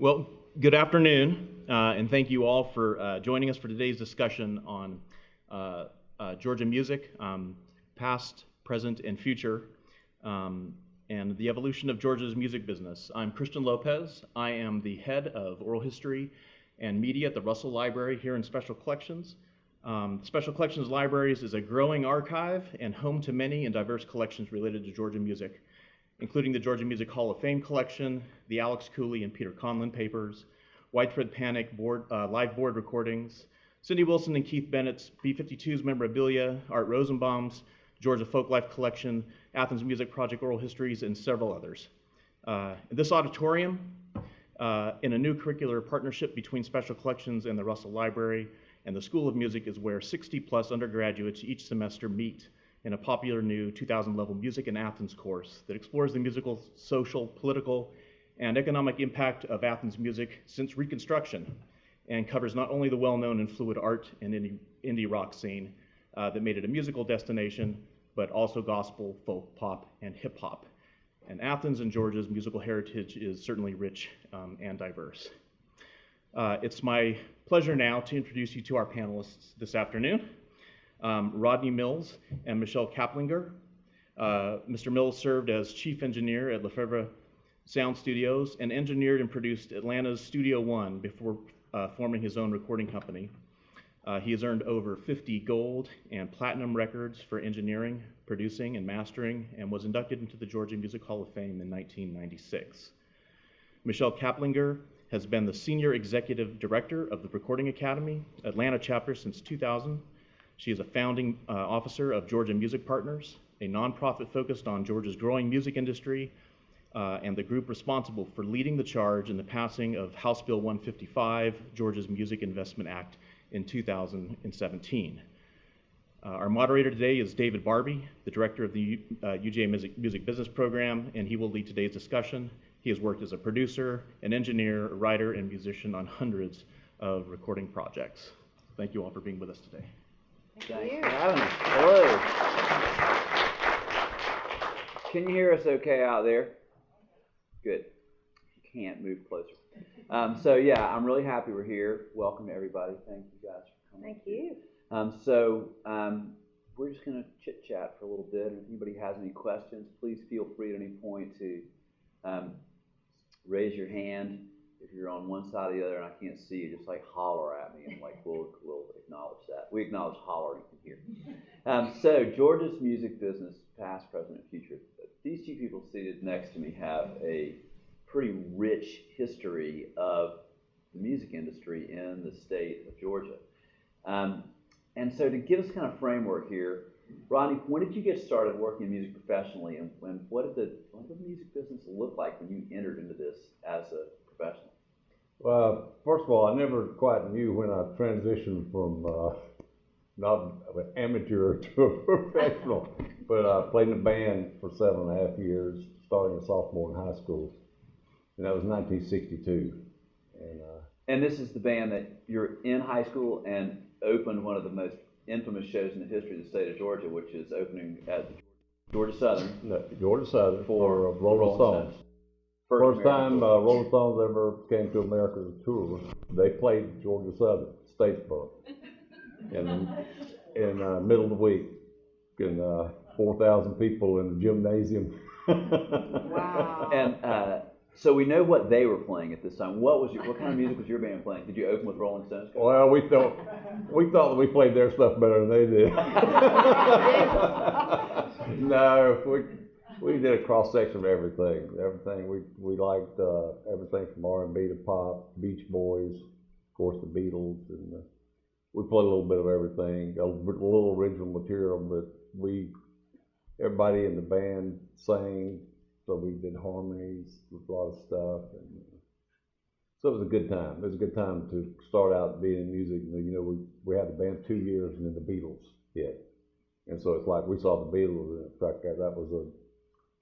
Well, good afternoon, and thank you all for joining us for today's discussion on Georgia music, past, present, and future, and the evolution of Georgia's music business. I'm Christian Lopez. I am the head of oral history and media at the Russell Library here in Special Collections. Special Collections Libraries is a growing archive and home to many and diverse collections related to Georgia music, including the Georgia Music Hall of Fame collection, the Alex Cooley and Peter Conlon papers, White Thread Panic live board recordings, Cindy Wilson and Keith Bennett's B-52's memorabilia, Art Rosenbaum's Georgia Folklife collection, Athens Music Project oral histories, and several others. This auditorium, in a new curricular partnership between Special Collections and the Russell Library and the School of Music, is where 60+ undergraduates each semester meet in a popular new 2000-level Music in Athens course that explores the musical, social, political, and economic impact of Athens music since Reconstruction, and covers not only the well-known and fluid art and indie rock scene that made it a musical destination, but also gospel, folk, pop, and hip hop. And Athens and Georgia's musical heritage is certainly rich and diverse. It's my pleasure now to introduce you to our panelists this afternoon. Rodney Mills and Michele Caplinger. Mr. Mills served as chief engineer at Lefevre Sound Studios and engineered and produced Atlanta's Studio One before forming his own recording company. He has earned over 50 gold and platinum records for engineering, producing, and mastering, and was inducted into the Georgia Music Hall of Fame in 1996. Michele Caplinger has been the senior executive director of the Recording Academy Atlanta chapter since 2000. She is a founding officer of Georgia Music Partners, a nonprofit focused on Georgia's growing music industry, and the group responsible for leading the charge in the passing of House Bill 155, Georgia's Music Investment Act, in 2017. Our moderator today is David Barbe, the director of the UGA Music Business Program, and he will lead today's discussion. He has worked as a producer, an engineer, a writer, and musician on hundreds of recording projects. Thank you all for being with us today. Thanks for having us. Hello. Can you hear us okay out there? Good. You can't move closer. So yeah, I'm really happy we're here. Welcome to everybody. Thank you guys for coming. Thank you. We're just going to chit chat for a little bit. If anybody has any questions, please feel free at any point to raise your hand. If you're on one side or the other and I can't see you, just like holler at me and like we'll acknowledge that. We acknowledge hollering here. So Georgia's music business, past, present, and future. These two people seated next to me have a pretty rich history of the music industry in the state of Georgia. And so to give us kind of framework here, Rodney, when did you get started working in music professionally, and what did the music business look like when you entered into this as a professional? Well, first of all, I never quite knew when I transitioned from not an amateur to a professional, but I played in a band for 7.5 years, starting a sophomore in high school, and that was 1962. And this is the band that you're in high school and opened one of the most infamous shows in the history of the state of Georgia, which is opening at Georgia Southern. No, Georgia Southern for Rolling Stones. First time Rolling Stones ever came to America to tour, they played Georgia Southern, Statesboro, in middle of the week, and 4,000 people in the gymnasium. Wow. And so we know what they were playing at this time. What kind of music was your band playing? Did you open with Rolling Stones? Well, we thought that we played their stuff better than they did. No, we did a cross section of everything. We liked everything from R&B to pop, Beach Boys, of course the Beatles, and we played a little bit of everything. A little original material, but everybody in the band sang. So we did harmonies with a lot of stuff, and so it was a good time. It was a good time to start out being in music. You know, we had the band 2 years, and then the Beatles hit, and so it's like we saw the Beatles, and in fact that was a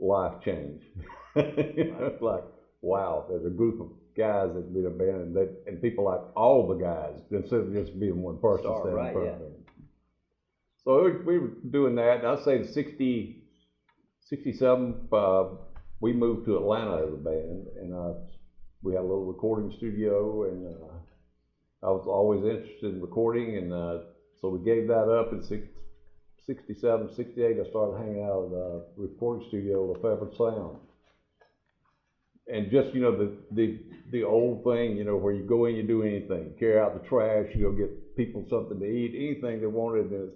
life change. It's like, wow, there's a group of guys that be in a band, and people like all the guys instead of just being one person standing in front of them. So we were doing that, and I'd say the 67. We moved to Atlanta as a band, and I we had a little recording studio, and I was always interested in recording, and so we gave that up in 67, 68. I started hanging out at a recording studio, Lefevre Sound. And just, you know, the old thing, you know, where you go in, you do anything, carry out the trash, you go get people something to eat, anything they wanted. And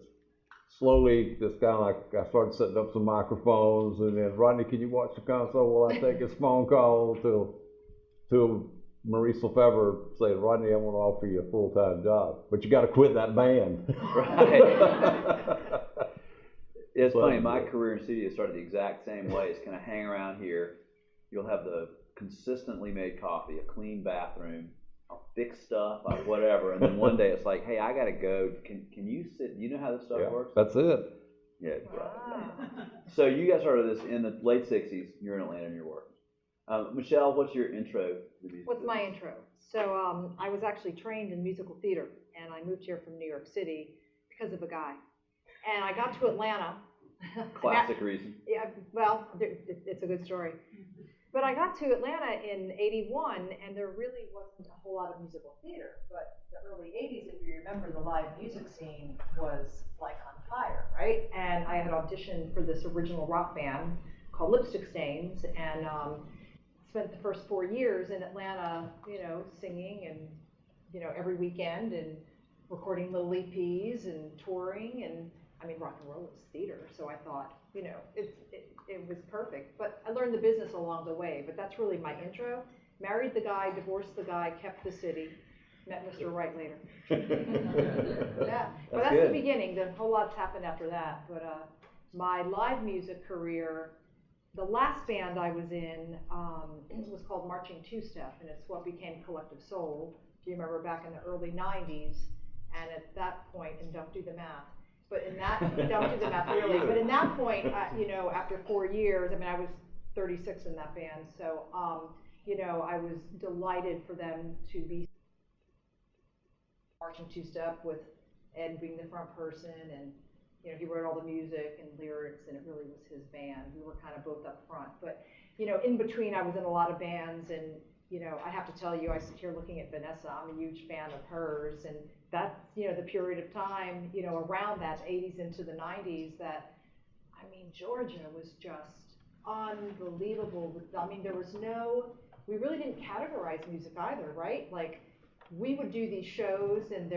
slowly, just kind of like, I started setting up some microphones, and then, Rodney, can you watch the console while I take this phone call, till Maurice Lefevre said, Rodney, I want to offer you a full-time job, but you got to quit that band. Right. It's funny, my career in studio started the exact same way. It's kind of hang around here. You'll have the consistently made coffee, a clean bathroom, I'll fix stuff, whatever. And then one day it's like, hey, I got to go. Can you sit? Do you know how this stuff works? That's it. Yeah. Wow. So you guys started this in the late 60s. You're in Atlanta and you're working. Michele, what's your intro to the music What's my business? intro? So I was actually trained in musical theater, and I moved here from New York City because of a guy. And I got to Atlanta. Classic reason. Yeah, well, it's a good story. But I got to Atlanta in '81, and there really wasn't a whole lot of musical theater. But the early '80s, if you remember, the live music scene was like on fire, right? And I had auditioned for this original rock band called Lipstick Stains, and spent the first 4 years in Atlanta, you know, singing and, you know, every weekend and recording little EPs and touring. And I mean, rock and roll is theater, so I thought, you know, it was perfect. But I learned the business along the way, but that's really my intro. Married the guy, divorced the guy, kept the city, met Mr. Right later. Yeah, but that's the beginning. The whole lot's happened after that. But my live music career, the last band I was in was called Marching Two-Step, and it's what became Collective Soul. Do you remember back in the early 90s? And at that point, and don't do the math, but in that, don't do the math really, but in that point, you know, after 4 years, I mean, I was 36 in that band, so, you know, I was delighted for them to be Marching Two-Step with Ed being the front person, and, you know, he wrote all the music and lyrics, and it really was his band. We were kind of both up front, but, you know, in between, I was in a lot of bands, and, you know, I have to tell you, I sit here looking at Vanessa, I'm a huge fan of hers, and that's, you know, the period of time, you know, around that 80s into the 90s that, I mean, Georgia was just unbelievable. I mean, there was we really didn't categorize music either, right? Like, we would do these shows, and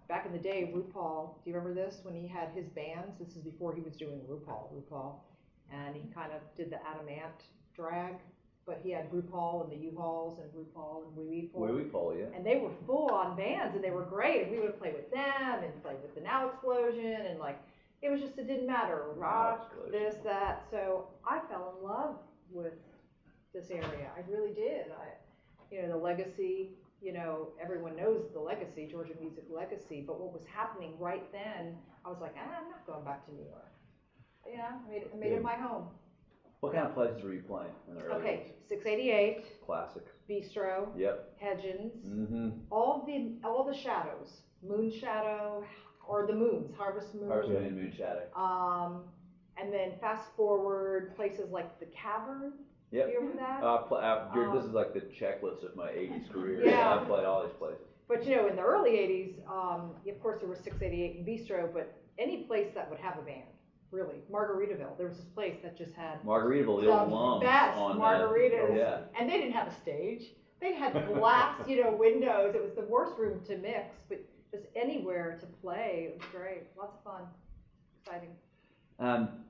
back in the day, RuPaul, do you remember this? When he had his bands, this is before he was doing RuPaul, and he kind of did the Adamant drag. But he had RuPaul and the U-Hauls and RuPaul and Wee Wee Paul. Wee Wee Paul, yeah. And they were full-on bands, and they were great. And we would play with them and play with the Now Explosion, and like, it was just, it didn't matter. Rock, this, that. So I fell in love with this area. I really did. You know, the legacy, you know, everyone knows the legacy, Georgia music legacy. But what was happening right then, I was like, I'm not going back to New York. You know, I made it my home. What kind of places were you playing in the early days? 688. Classic. Bistro. Yep. Hedgens. Mm-hmm. All the shadows. Moon Shadow, or the moons, Harvest Moon. Harvest Moon and Moon Shadow. And then fast forward, places like the Cavern. Yep. Do you remember that? This is like the checklist of my 80s career. Yeah. I played all these places. But you know, in the early 80s, of course there was 688 and Bistro, but any place that would have a band. Really, Margaritaville. There was this place that just had Margaritaville, the old Lums best on margaritas, yeah. And they didn't have a stage. They had glass, you know, windows. It was the worst room to mix, but just anywhere to play. It was great. Lots of fun, exciting.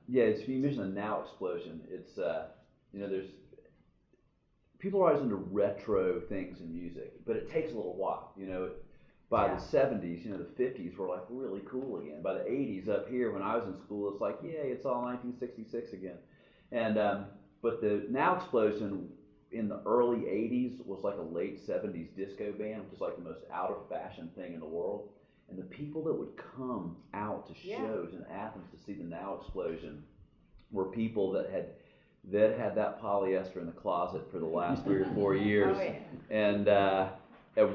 Yeah, it's, you mentioned the Now Explosion. It's you know, there's people are always into retro things in music, but it takes a little while. You know, by the 70s, you know, the 50s were like really cool again. By the 80s up here, when I was in school, it's like, yeah, it's all 1966 again. And but the Now Explosion in the early 80s was like a late 70s disco band, which is like the most out of fashion thing in the world. And the people that would come out to shows in Athens to see the Now Explosion were people that had that polyester in the closet for the last 3 or 4 years, and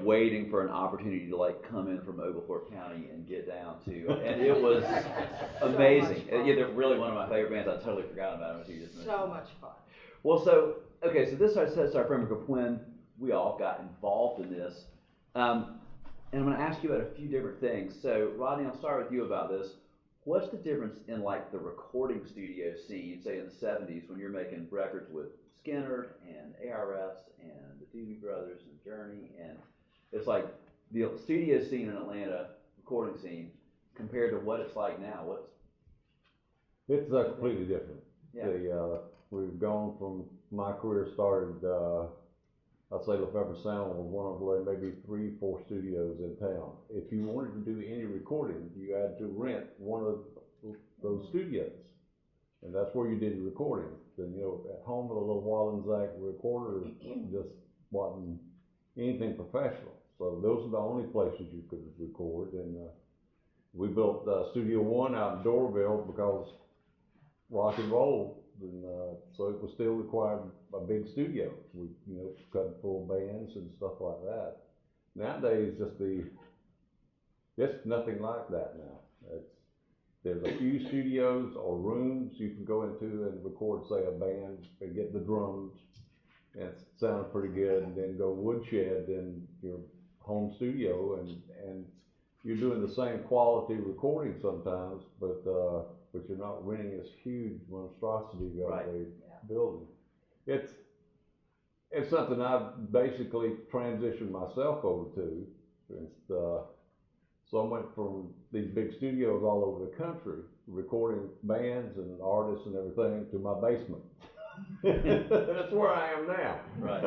waiting for an opportunity to like come in from Oglethorpe County and get down to, and it was amazing. They're really one of my favorite bands. I totally forgot about them. So much fun. Well, so okay, so this sets our framework of when we all got involved in this. And I'm going to ask you about a few different things. So, Rodney, I'll start with you about this. What's the difference in like the recording studio scene, say in the 70s, when you're making records with Skinner and ARS and the Doobie Brothers and Journey, and it's like the studio scene in Atlanta, recording scene, compared to what it's like now? It's completely different. Yeah. We've gone from, my career started, I'd say Lefevre Sound was one of like maybe 3-4 studios in town. If you wanted to do any recording, you had to rent one of those studios. And that's where you did your recording. Then, at home with a little Wallensack recorder just wasn't anything professional. So those are the only places you could record. And we built Studio One out in Doraville because rock and roll, and so it was still required a big studio. We, cut full bands and stuff like that. Nowadays, it's nothing like that now. There's a few studios or rooms you can go into and record, say, a band and get the drums, and it sounds pretty good, and then go woodshed in your home studio, and you're doing the same quality recording sometimes, but you're not renting this huge monstrosity of a building. It's something I've basically transitioned myself over to. So I went from these big studios all over the country, recording bands and artists and everything, to my basement. That's where I am now. Right.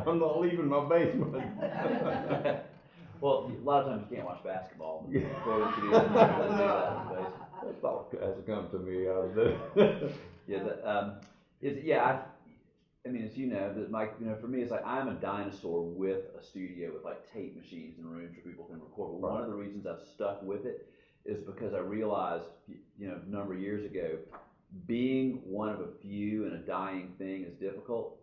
I'm not leaving my basement. Well, a lot of times you can't watch basketball. Recording studios, you can't really do that in the basement. That thought hasn't come to me out of this. I mean, as you know, for me, it's like I'm a dinosaur with a studio with like tape machines and rooms where people can record. But one of the reasons I've stuck with it is because I realized, a number of years ago, being one of a few and a dying thing is difficult.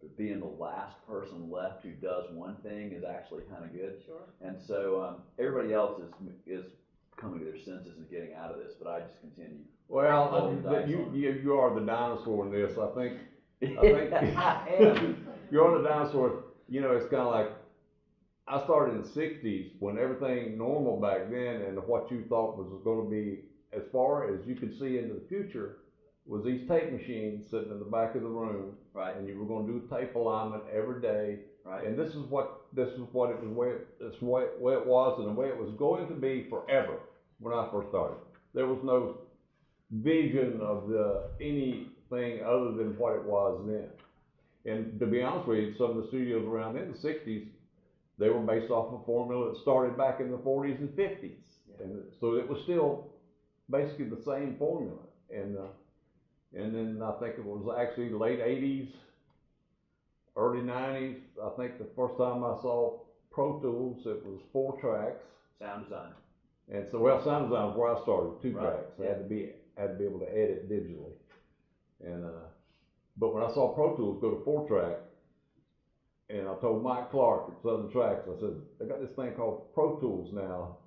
But being the last person left who does one thing is actually kind of good. Sure. And so everybody else is coming to their senses and getting out of this, but I just continue. Well, you are the dinosaur in this. I think you're the dinosaur. It's kind of like I started in the 60s when everything normal back then and what you thought was going to be as far as you could see into the future was these tape machines sitting in the back of the room, right? And you were going to do tape alignment every day, right? And this is what it was, this way it was, and the way it was going to be forever. When I first started, there was no vision of anything other than what it was then. And to be honest with you, some of the studios around in the 60s, they were based off a formula that started back in the 40s and 50s. Yeah. And so it was still basically the same formula. And then I think it was actually late 80s, early 90s. I think the first time I saw Pro Tools, it was 4 tracks. Sound design. And so, sound design was where I started, 2 tracks. I had to be able to edit digitally. And but when I saw Pro Tools go to 4-track, and I told Mike Clark at Southern Tracks, I said, they got this thing called Pro Tools now.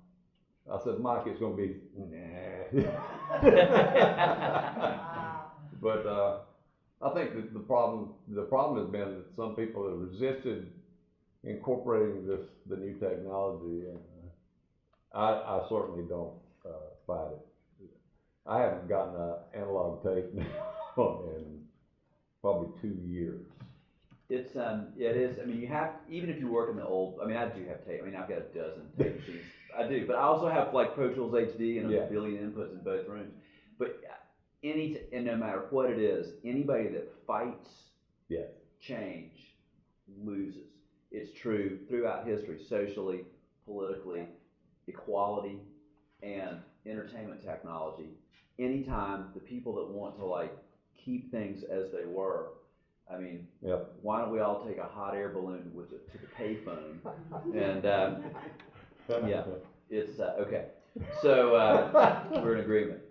I said, Mike, it's going to be nah. But I think that the problem has been that some people have resisted incorporating the new technology, and I certainly don't fight it. I haven't gotten an analog tape now in probably 2 years. It is. I mean, you have, even if you work in the old. I mean, I do have tape. I mean, I've got a dozen tape machines. I do, but I also have like Pro Tools HD and a billion inputs in both rooms. But and no matter what it is, anybody that fights change loses. It's true throughout history, socially, politically, equality, and entertainment technology. Anytime the people that want to like keep things as they were, I mean, why don't we all take a hot air balloon to the payphone? And it's okay. So we're in agreement.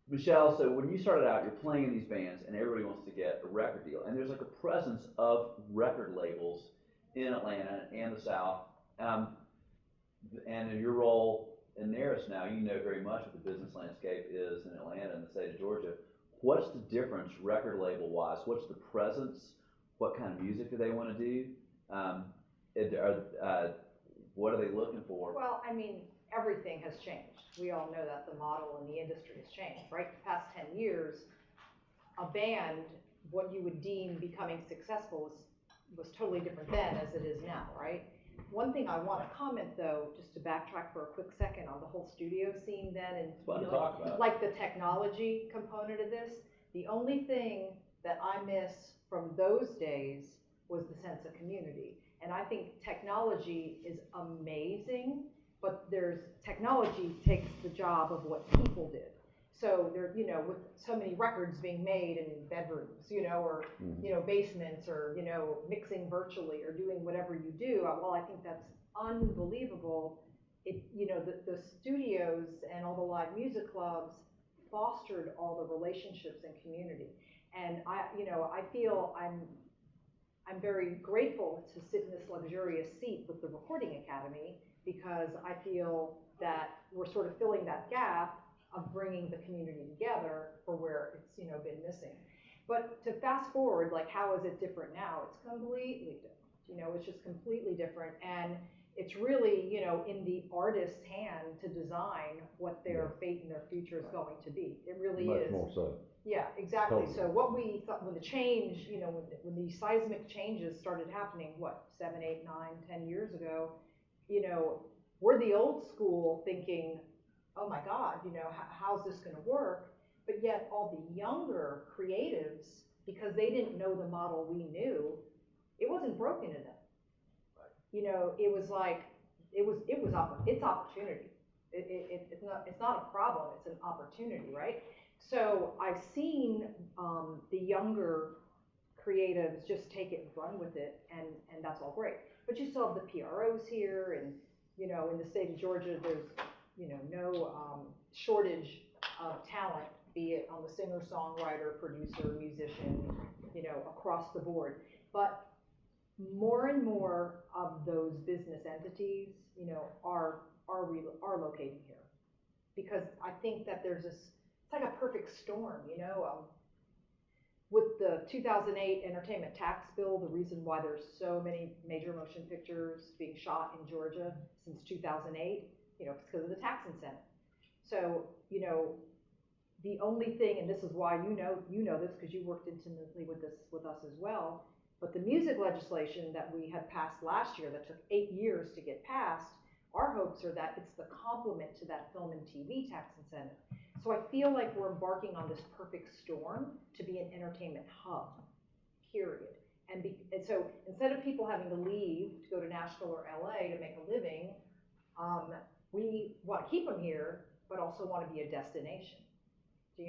Michele, so when you started out, you're playing in these bands, and everybody wants to get a record deal, and there's like a presence of record labels in Atlanta and the South. And in your role in Neris now, you know very much what the business landscape is in Atlanta and the state of Georgia. What's the difference record label wise? What's the presence? what kind of music do they want to do? What are they looking for? Well, I mean, everything has changed. We all know that the model in the industry has changed, right? The past 10 years, a band, what you would deem becoming successful was totally different then as it is now, right? One thing I want to comment though, just to backtrack for a quick second on the whole studio scene then, and It's fun to talk about. like the technology component of this, the only thing that I miss from those days was the sense of community. And I think technology is amazing, but technology takes the job of what people did. So there, with so many records being made in bedrooms, or, basements, or, mixing virtually or doing whatever you do, well, I think that's unbelievable. The studios and all the live music clubs fostered all the relationships and community. And I feel I'm very grateful to sit in this luxurious seat with the Recording Academy, because I feel that we're sort of filling that gap of bringing the community together for where it's been missing. But to fast forward, like, how is it different now? It's completely different. It's just completely different, and it's really in the artist's hand to design what their fate and their future is going to be. It really is. Much more so. Yeah, exactly. Totally. So what we thought when the change, when the seismic changes started happening, 7, 8, 9, 10 years ago, we're the old school thinking, oh my God, how's this going to work? But yet all the younger creatives, because they didn't know the model we knew, it wasn't broken to them. Right. It was like, it's opportunity. It's not a problem, it's an opportunity, right? So I've seen the younger creatives just take it and run with it, and that's all great. But you still have the PROs here, and in the state of Georgia, there's no shortage of talent, be it on the singer, songwriter, producer, musician, across the board. But more and more of those business entities, are locating here, because I think that there's this. It's like a perfect storm, with the 2008 entertainment tax bill. The reason why there's so many major motion pictures being shot in Georgia since 2008, it's because of the tax incentive. So, the only thing, and this is why you know this because you worked intimately with us as well, but the music legislation that we had passed last year that took 8 years to get passed, our hopes are that it's the complement to that film and TV tax incentive. So I feel like we're embarking on this perfect storm to be an entertainment hub, period. And so instead of people having to leave to go to Nashville or LA to make a living, we want to keep them here, but also want to be a destination. So,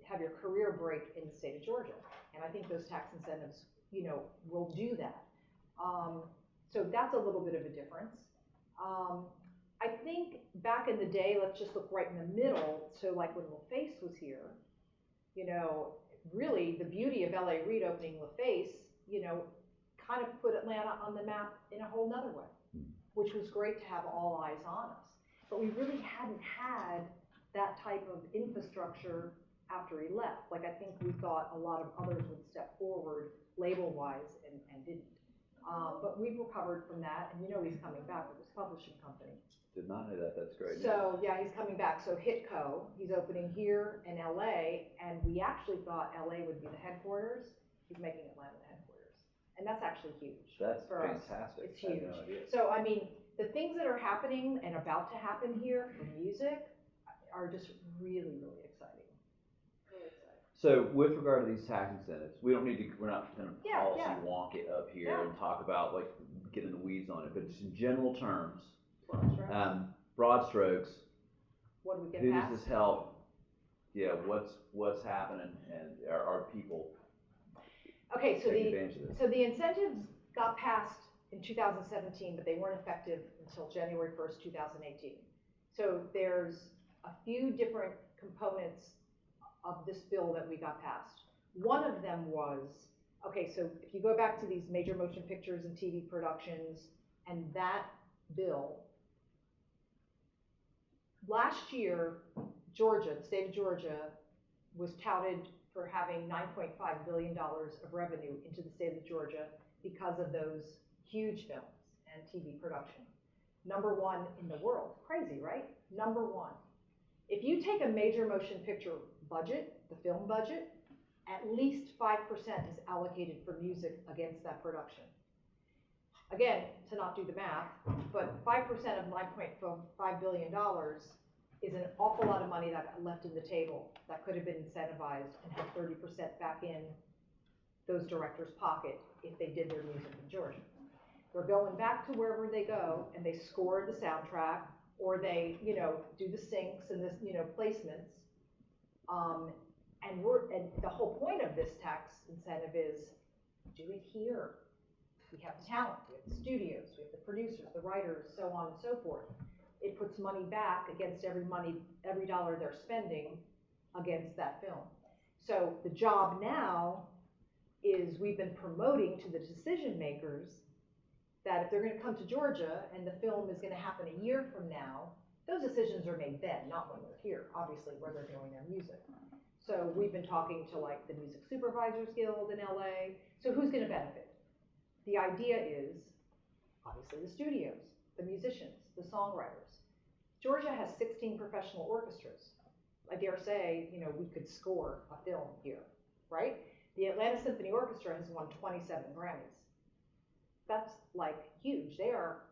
have your career break in the state of Georgia. And I think those tax incentives, will do that. So that's a little bit of a difference. I think back in the day, let's just look right in the middle. So like when LaFace was here, really the beauty of LA Reid opening LaFace, kind of put Atlanta on the map in a whole nother way, which was great to have all eyes on us. But we really hadn't had that type of infrastructure after he left. Like, I think we thought a lot of others would step forward label-wise and didn't. But we've recovered from that, and he's coming back with his publishing company. Did not know that. That's great. So yeah, he's coming back. So Hitco, he's opening here in LA, and we actually thought LA would be the headquarters. He's making Atlanta the headquarters, and that's actually huge. That's for fantastic. Us. It's huge. I had no idea. So I mean, the things that are happening and about to happen here for music are just really, really exciting. Really exciting. So with regard to these tax incentives, we're not going to policy Yeah. wonk it up here and talk about get in the weeds on it, but just in general terms, broad strokes. What do we get Who past? does this help? Yeah, what's happening, and are people Okay, so taking advantage of this? the incentives got passed in 2017, but they weren't effective until January 1st, 2018. So there's a few different components of this bill that we got passed. One of them was, okay, so if you go back to these major motion pictures and TV productions and that bill, last year, Georgia, the state of Georgia, was touted for having $9.5 billion of revenue into the state of Georgia because of those huge films and TV production. Number one in the world. Crazy, right? Number one. If you take a major motion picture budget, the film budget, at least 5% is allocated for music against that production. Again, to not do the math, but 5% of $9.5 billion is an awful lot of money that got left in the table that could have been incentivized and had 30% back in those directors' pocket if they did their music in Georgia. They're going back to wherever they go and they score the soundtrack, or they, do the syncs and placements. And the whole point of this tax incentive is do it here. We have the talent, we have the studios, we have the producers, the writers, so on and so forth. It puts money back against every dollar they're spending against that film. So the job now is we've been promoting to the decision makers that if they're going to come to Georgia and the film is going to happen a year from now, those decisions are made then, not when they're here, obviously, where they're doing their music. So we've been talking to like the Music Supervisors Guild in LA. So who's going to benefit? The idea is obviously the studios, the musicians, the songwriters. Georgia has 16 professional orchestras. I dare say, we could score a film here, right? The Atlanta Symphony Orchestra has won 27 Grammys. That's like huge. They are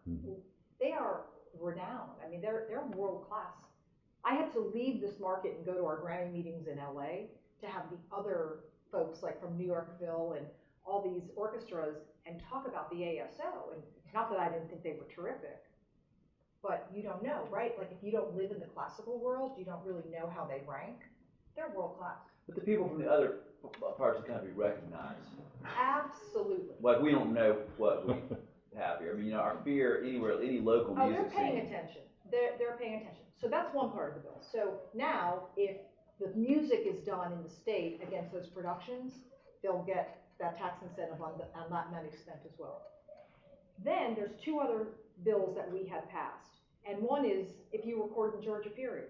renowned. I mean, they're world class. I had to leave this market and go to our Grammy meetings in LA to have the other folks like from New Yorkville and all these orchestras and talk about the ASO. And not that I didn't think they were terrific, but you don't know, right? Like if you don't live in the classical world, you don't really know how they rank. They're world class. But the people from the other parts of the country recognize. Absolutely. Like we don't know what we have here. I mean, our fear anywhere, any local music they're paying scene. attention. They're paying attention. So that's one part of the bill. So now, if the music is done in the state against those productions, they'll get that tax incentive on that money spent as well. Then there's two other bills that we have passed, and one is if you record in Georgia, period.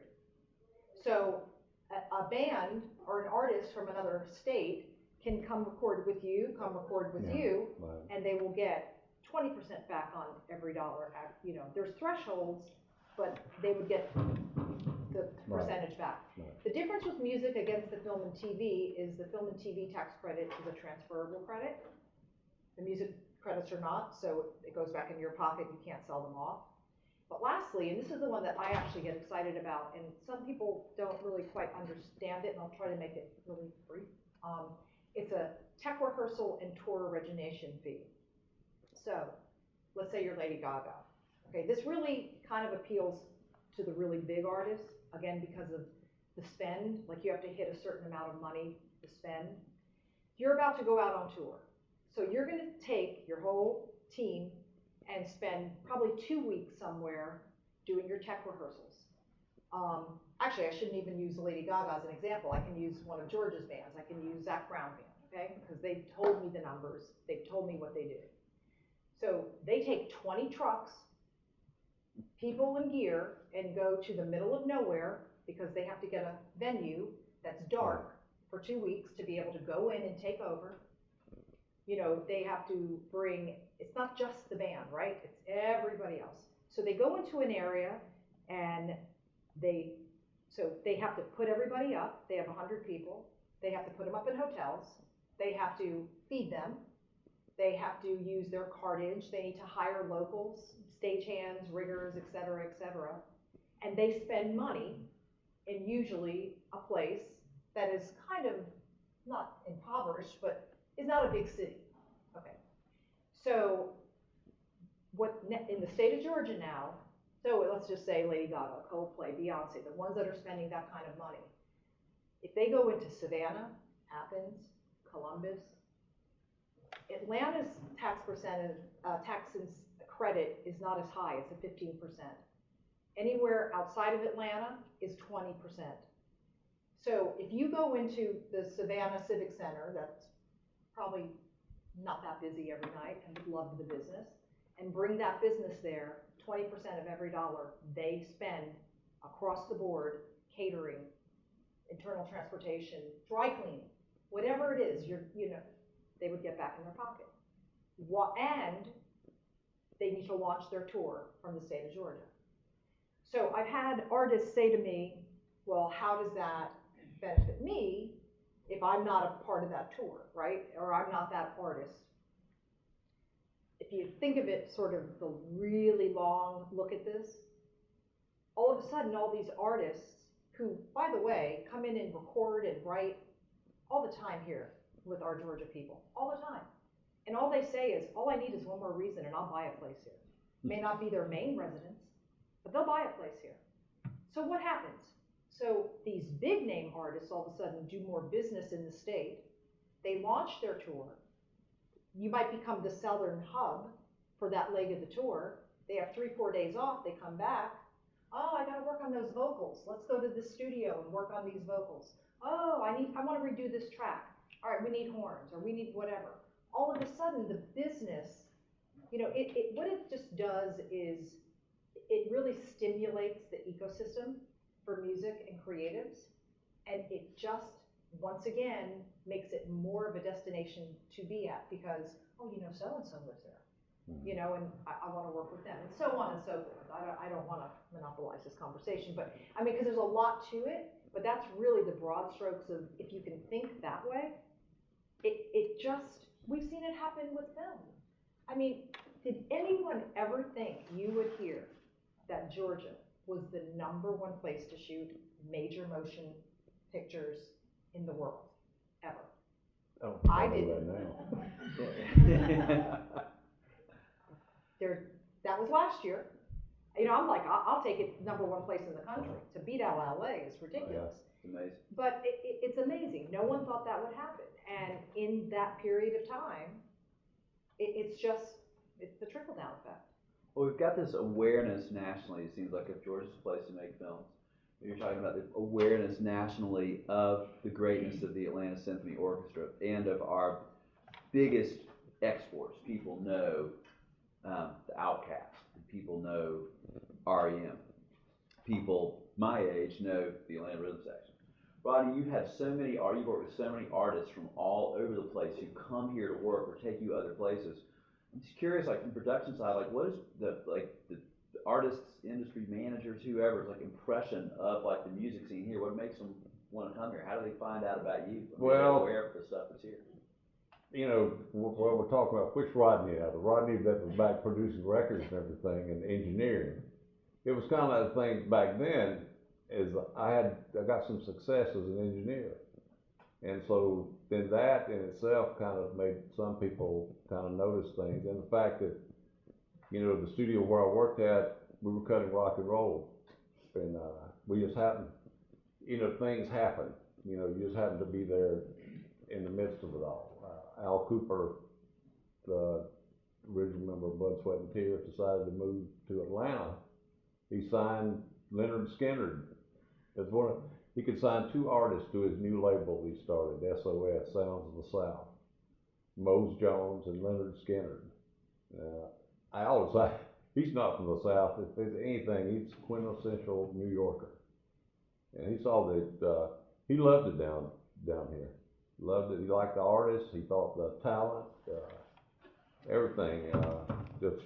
So a band or an artist from another state can come record with you, Right. and they will get 20% back on every dollar. There's thresholds, but they would get the percentage back. Right. The difference with music against the film and TV is the film and TV tax credit is a transferable credit. The music credits are not, so it goes back in your pocket, you can't sell them off. But lastly, and this is the one that I actually get excited about, and some people don't really quite understand it, and I'll try to make it really brief. It's a tech rehearsal and tour origination fee. So let's say you're Lady Gaga. Okay, this really kind of appeals to the really big artists, again, because of the spend, like you have to hit a certain amount of money to spend. You're about to go out on tour. So you're going to take your whole team and spend probably 2 weeks somewhere doing your tech rehearsals. Actually, I shouldn't even use Lady Gaga as an example. I can use one of George's bands. I can use Zach Brown Band, okay? Because they've told me the numbers. They've told me what they do. So they take 20 trucks, people and gear, and go to the middle of nowhere because they have to get a venue that's dark for 2 weeks to be able to go in and take over. They have to bring, it's not just the band, right? It's everybody else. So they go into an area and they have to put everybody up. They have 100 people. They have to put them up in hotels. They have to feed them. They have to use their cartage. They need to hire locals, stagehands, riggers, et cetera, and they spend money in usually a place that is kind of not impoverished, but is not a big city. Okay, so in the state of Georgia now, so let's just say Lady Gaga, Coldplay, Beyonce, the ones that are spending that kind of money, if they go into Savannah, Athens, Columbus, Atlanta's tax percentage, credit is not as high, it's a 15%. Anywhere outside of Atlanta is 20%. So if you go into the Savannah Civic Center, that's probably not that busy every night and would love the business, and bring that business there, 20% of every dollar they spend across the board, catering, internal transportation, dry cleaning. whatever it is, they would get back in their pocket. And they need to launch their tour from the state of Georgia. So I've had artists say to me, well, how does that benefit me if I'm not a part of that tour, right? Or I'm not that artist. If you think of it sort of the really long look at this, all of a sudden all these artists who, by the way, come in and record and write all the time here with our Georgia people, all the time. And all they say is, all I need is one more reason and I'll buy a place here. May not be their main residence, but they'll buy a place here. So what happens? So these big name artists all of a sudden do more business in the state. They launch their tour. You might become the southern hub for that leg of the tour. They have 3-4 days off. They come back. Oh, I got to work on those vocals. Let's go to the studio and work on these vocals. Oh, I want to redo this track. All right, we need horns or we need whatever. All of a sudden, the business, what it just does is it really stimulates the ecosystem for music and creatives, and it just, once again, makes it more of a destination to be at because, so-and-so lives there, and I want to work with them, and so on and so forth. I don't want to monopolize this conversation, but because there's a lot to it, but that's really the broad strokes of, if you can think that way, we've seen it happen with film. Did anyone ever think you would hear that Georgia was the #1 place to shoot major motion pictures in the world, ever? Oh, I didn't. That was last year. I'm like, I'll take it #1 place in the country. To beat out LA is ridiculous. It's amazing. But it's amazing. No one thought that would happen. And in that period of time, it's the trickle-down effect. Well, we've got this awareness nationally. It seems like if Georgia's a place to make films, you're talking about the awareness nationally of the greatness of the Atlanta Symphony Orchestra and of our biggest exports. People know the Outcast, and people know REM. People my age know the Atlanta Rhythm Section. Rodney, you've worked with so many artists from all over the place who come here to work or take you other places. I'm just curious, like from the production side, like what is the artists, industry managers, whoever's impression of the music scene here? What makes them want to come here? How do they find out about you? Well, aware of the stuff that's here. We're talking about which Rodney now. The Rodney that was back producing records and everything and engineering. It was kind of that thing back then. I got some success as an engineer, and so then that in itself kind of made some people kind of notice things, and the fact that the studio where I worked at, we were cutting rock and roll, and we just happened, things happen, you just happen to be there in the midst of it all. Al Cooper, the original member of Blood, Sweat and Tears, decided to move to Atlanta. He signed Leonard Skinner. He could sign 2 artists to his new label he started, SOS, Sounds of the South. Mose Jones and Leonard Skinner. I always say, he's not from the South. If there's anything, he's quintessential New Yorker. And he saw that, he loved it down here. Loved it. He liked the artists. He thought the talent, everything, just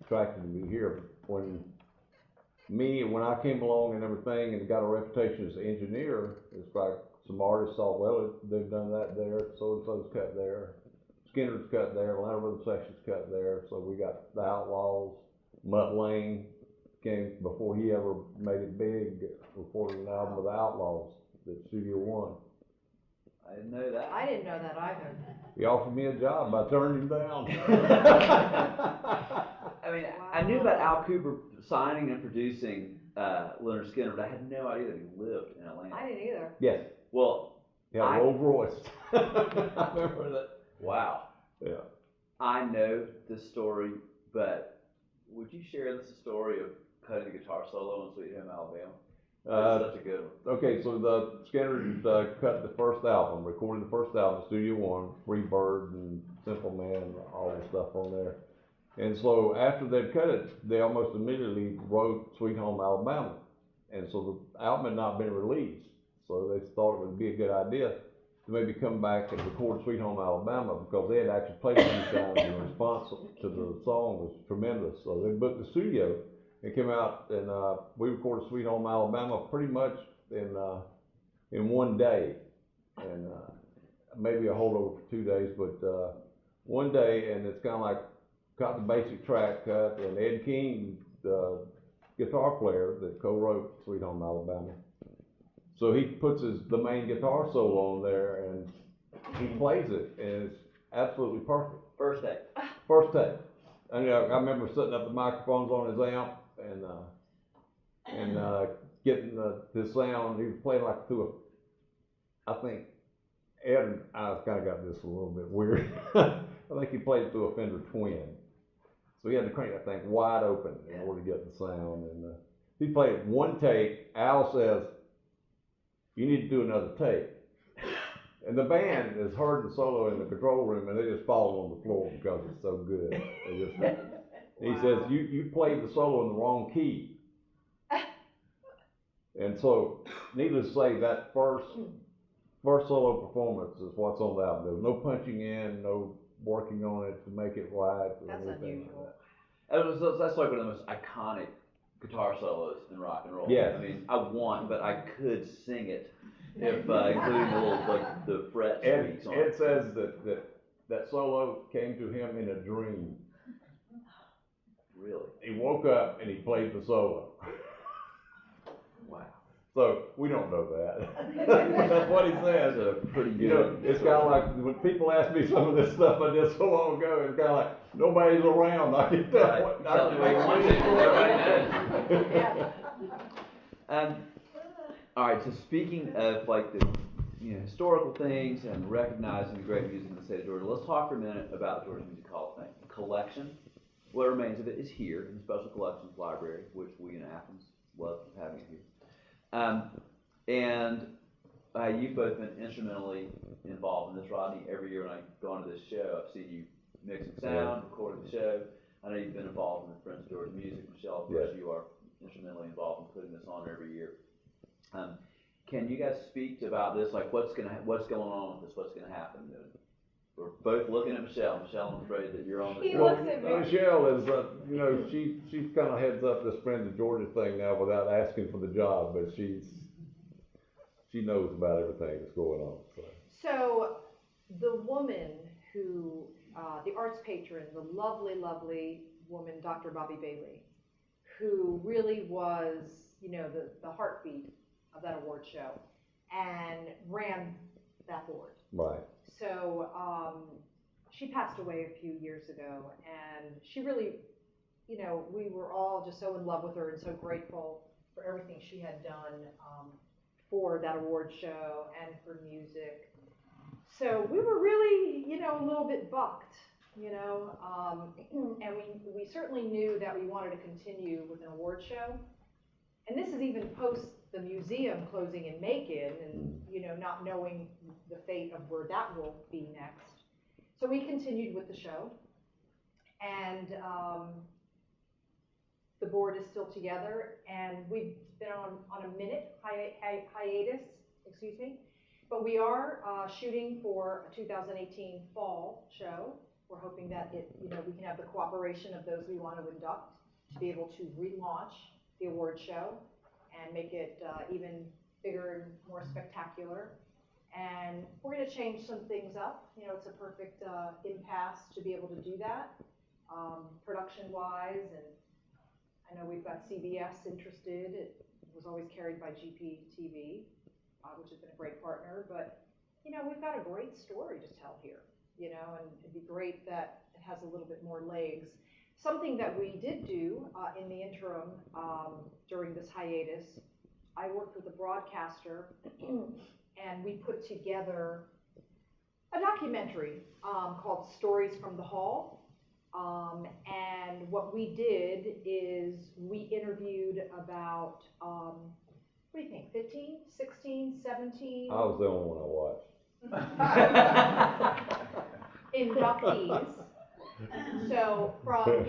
attracted me here. When I came along and everything and got a reputation as an engineer, it's like some artists thought, well, they've done that there, so-and-so's cut there, Skinner's cut there, Atlanta Rhythm Section's cut there, so we got the Outlaws. Mutt Lange came, before he ever made it big, recorded an album with the Outlaws at Studio One. I didn't know that. I didn't know that either. He offered me a job, but I turned him down. I knew about Al Cooper signing and producing Leonard Skinner, but I had no idea that he lived in Atlanta. I didn't either. Yes. Well, He had a low voice. I remember that. Wow. Yeah. I know this story, but would you share this story of cutting the guitar solo in Sweet Home Alabama? It's such a good one. Okay, so the Skinners cut the first album, recorded the first album, Studio One, Free Bird and Simple Man, all the stuff on there. And so after they'd cut it, they almost immediately wrote Sweet Home Alabama. And so the album had not been released. So they thought it would be a good idea to maybe come back and record Sweet Home Alabama, because they had actually played it a few times and the response to the song was tremendous. So they booked the studio and came out and we recorded Sweet Home Alabama pretty much in one day, and maybe a holdover for 2 days, but one day, and it's kind of like got the basic track cut, and Ed King, the guitar player that co-wrote Sweet Home Alabama, so he puts the main guitar solo on there, and he plays it, and it's absolutely perfect. First day. First take. And I remember setting up the microphones on his amp and getting the sound. He was playing like through I think Ed and I kind of got this a little bit weird. I think he played it through a Fender Twin. So he had to crank that thing wide open in order to get the sound. And he played it one take. Al says, "You need to do another take." And the band has heard the solo in the control room, and they just fall on the floor because it's so good. He says, you played the solo in the wrong key. And so, needless to say, that first solo performance is what's on the album. There's no punching in, no working on it to make it right. That's unusual. That's like one of the most iconic guitar solos in rock and roll. Yes. I mean, I won, but I could sing it, if including the little, like, the fret tweaks on Ed it. says that solo came to him in a dream. Really? He woke up and he played the solo. Wow. So we don't know that. That's what he says. That's a pretty good. You know, it's kind of like when people ask me some of this stuff I did so long ago. It's kind of like nobody's around. I can tell Right. what Tell me what you want to do right now. All right. So speaking of like the historical things and recognizing the great music in the state of Georgia, let's talk for a minute about the Georgia Music Hall of Fame collection. What remains of it is here in the Special Collections Library, which we in Athens love having it here. And you've both been instrumentally involved in this, Rodney. Every year when I go onto this show, I've seen you mixing sound, recording the show. I know you've been involved in the Friends of Georgia Music. Michele, of course, you are instrumentally involved in putting this on every year. Can you guys speak about this? Like, what's going on with this? What's going to happen? We're both looking at Michele. Michele, I'm afraid that you're on the. He looks at me. Michele is, she kind of heads up this Friends of Georgia thing now without asking for the job, but she knows about everything that's going on. So the woman who, the arts patron, the lovely, lovely woman, Dr. Bobby Bailey, who really was, the heartbeat of that award show and ran that board. Right. So she passed away a few years ago, and she really, we were all just so in love with her and so grateful for everything she had done for that award show and for music. So we were really, a little bit bucked, and we certainly knew that we wanted to continue with an award show. And this is even post the museum closing in Macon and, not knowing the fate of where that will be next. So we continued with the show, and the board is still together, and we've been on a minute hiatus, but we are shooting for a 2018 fall show. We're hoping that we can have the cooperation of those we want to induct to be able to relaunch the award show and make it even bigger and more spectacular. And we're going to change some things up. It's a perfect impasse to be able to do that, production-wise. And I know we've got CBS interested. It was always carried by GPTV, which has been a great partner. But, we've got a great story to tell here, and it'd be great that it has a little bit more legs. Something that we did do in the interim during this hiatus, I worked with a broadcaster and we put together a documentary called Stories from the Hall. And what we did is we interviewed about, what do you think, 15, 16, 17? I was the only one I watched. Inductees. So from,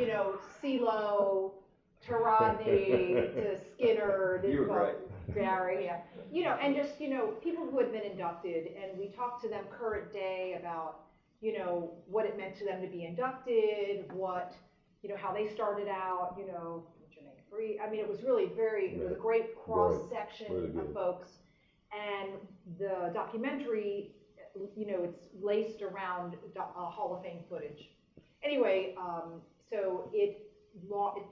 CeeLo to Rodney to Skinner. You were great. Barry, yeah. You know, and just, you know, people who had been inducted, and we talked to them current day about, you know, what it meant to them to be inducted, what, you know, how they started out, you know, what's your name, Bree? I mean, it was really it was a great cross-section Really of good. folks. And the documentary, you know, it's laced around Hall of Fame footage. Anyway, so it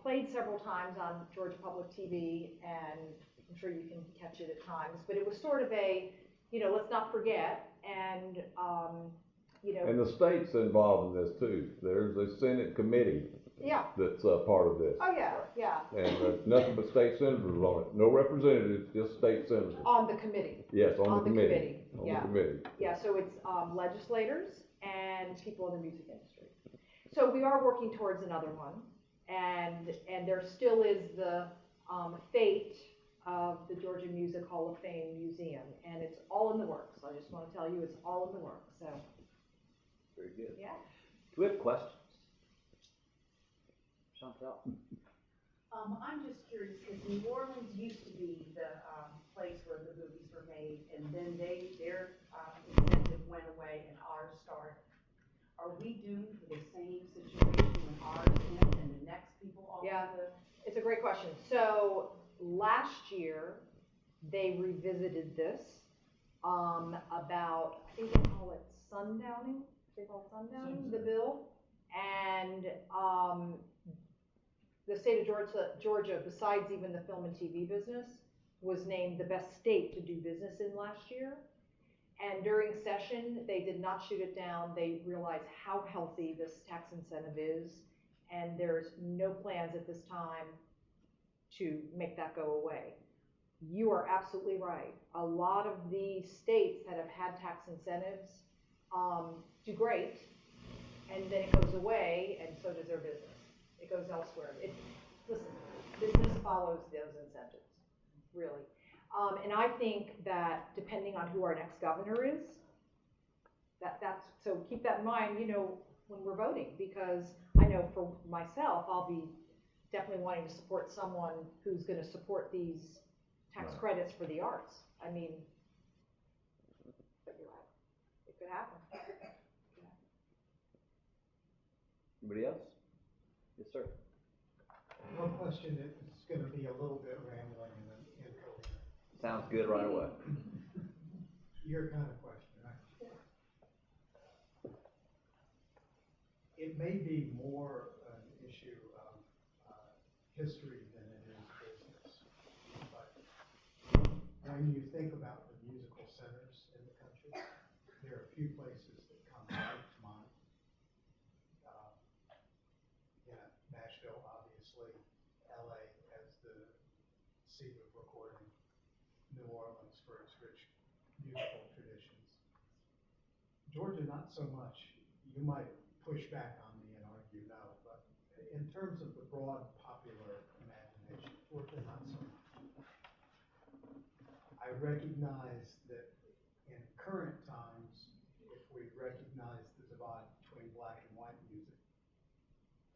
played several times on Georgia Public TV, and I'm sure you can catch it at times, but it was sort of a, you know, let's not forget, and, you know. And the state's involved in this too. There's a Senate committee Yeah. that's part of this. Oh, yeah, yeah. And nothing but state senators on it. No representatives, just state senators. On the committee. Yes, on the committee. Yeah. On the committee. Yeah, so it's legislators and people in the music industry. So we are working towards another one, and there still is the fate of the Georgia Music Hall of Fame Museum, and it's all in the works. I just want to tell you, it's all in the works. So. Very good. Yeah. Do we have questions? Chantal? I'm just curious, because New Orleans used to be the place where the movies were made, and then their incentive went away and ours started. Are we doomed for the same situation when ours ends and the next people all Yeah. have the? It's a great question. So last year, they revisited this about, I think they call it sundowning. They call it sundowning, the bill. And the state of Georgia, besides even the film and TV business, was named the best state to do business in last year. And during session, they did not shoot it down. They realized how healthy this tax incentive is, and there's no plans at this time to make that go away. You are absolutely right. A lot of the states that have had tax incentives do great, and then it goes away, and so does their business. It goes elsewhere. Listen, business follows those incentives, really. And I think that depending on who our next governor is, so keep that in mind, you know, when we're voting, because I know for myself, I'll be definitely wanting to support someone who's going to support these tax credits for the arts. I mean, but you're right, it could happen. Anybody else? Yes, sir. One question that's going to be a little bit rambling and incoherent. Sounds good right away. Your kind of question, right? It may be more an issue of history than it is business. But when you think about the musical centers in the country, there are a few places that come right to mind. Nashville, obviously, LA as the seat of recording, New Orleans for its rich musical traditions. Georgia, not so much. You might push back on me and argue no, but in terms of the broad popular imagination, Georgia, not so much. I recognize that in current times, if we recognize the divide between black and white music,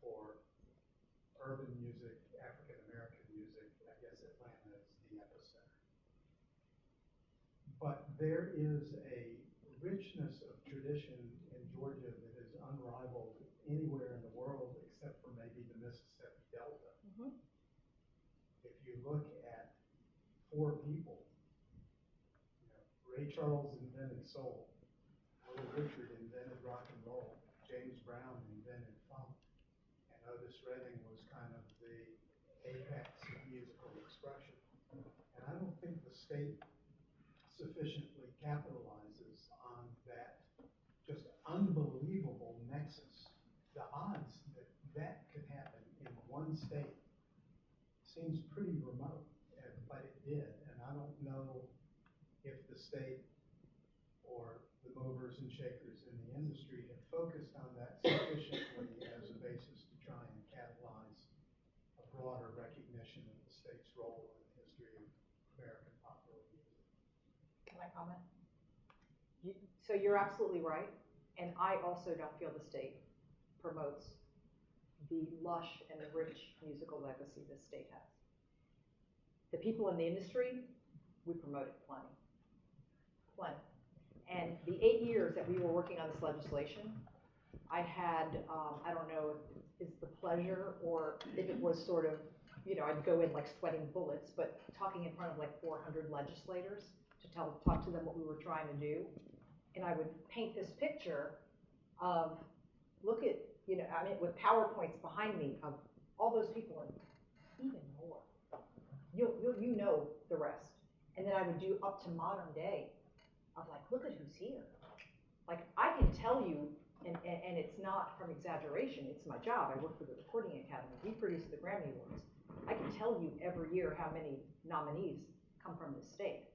for urban music, African American music, I guess Atlanta is the epicenter. But there is a richness of tradition in Georgia that is unrivaled anywhere in the world except for maybe the Mississippi Delta. Mm-hmm. If you look at four people, you know, Ray Charles invented soul, Little Richard invented rock and roll, James Brown invented funk, and Otis Redding was kind of the apex of musical expression. And I don't think the state sufficiently capitalizes on that just unbelievable nexus. The odds that that could happen in one state seems pretty remote, but it did. And I don't know if the state or the movers and shakers in the industry have focused on that sufficiently as a basis to try and catalyze a broader recognition of the state's role in the history of American popular music. Can I comment? So you're absolutely right, and I also don't feel the state promotes the lush and rich musical legacy this state has. The people in the industry we promoted plenty. Plenty. And the 8 years that we were working on this legislation, I had, I don't know if it's the pleasure or if it was sort of, you know, I'd go in like sweating bullets, but talking in front of like 400 legislators to talk to them what we were trying to do. And I would paint this picture of, look at, you know, I mean, with PowerPoints behind me of all those people and even more. You know the rest. And then I would do up to modern day of like, look at who's here. Like, I can tell you, and it's not from exaggeration, it's my job. I work for the Recording Academy. We produce the Grammy Awards. I can tell you every year how many nominees come from the state,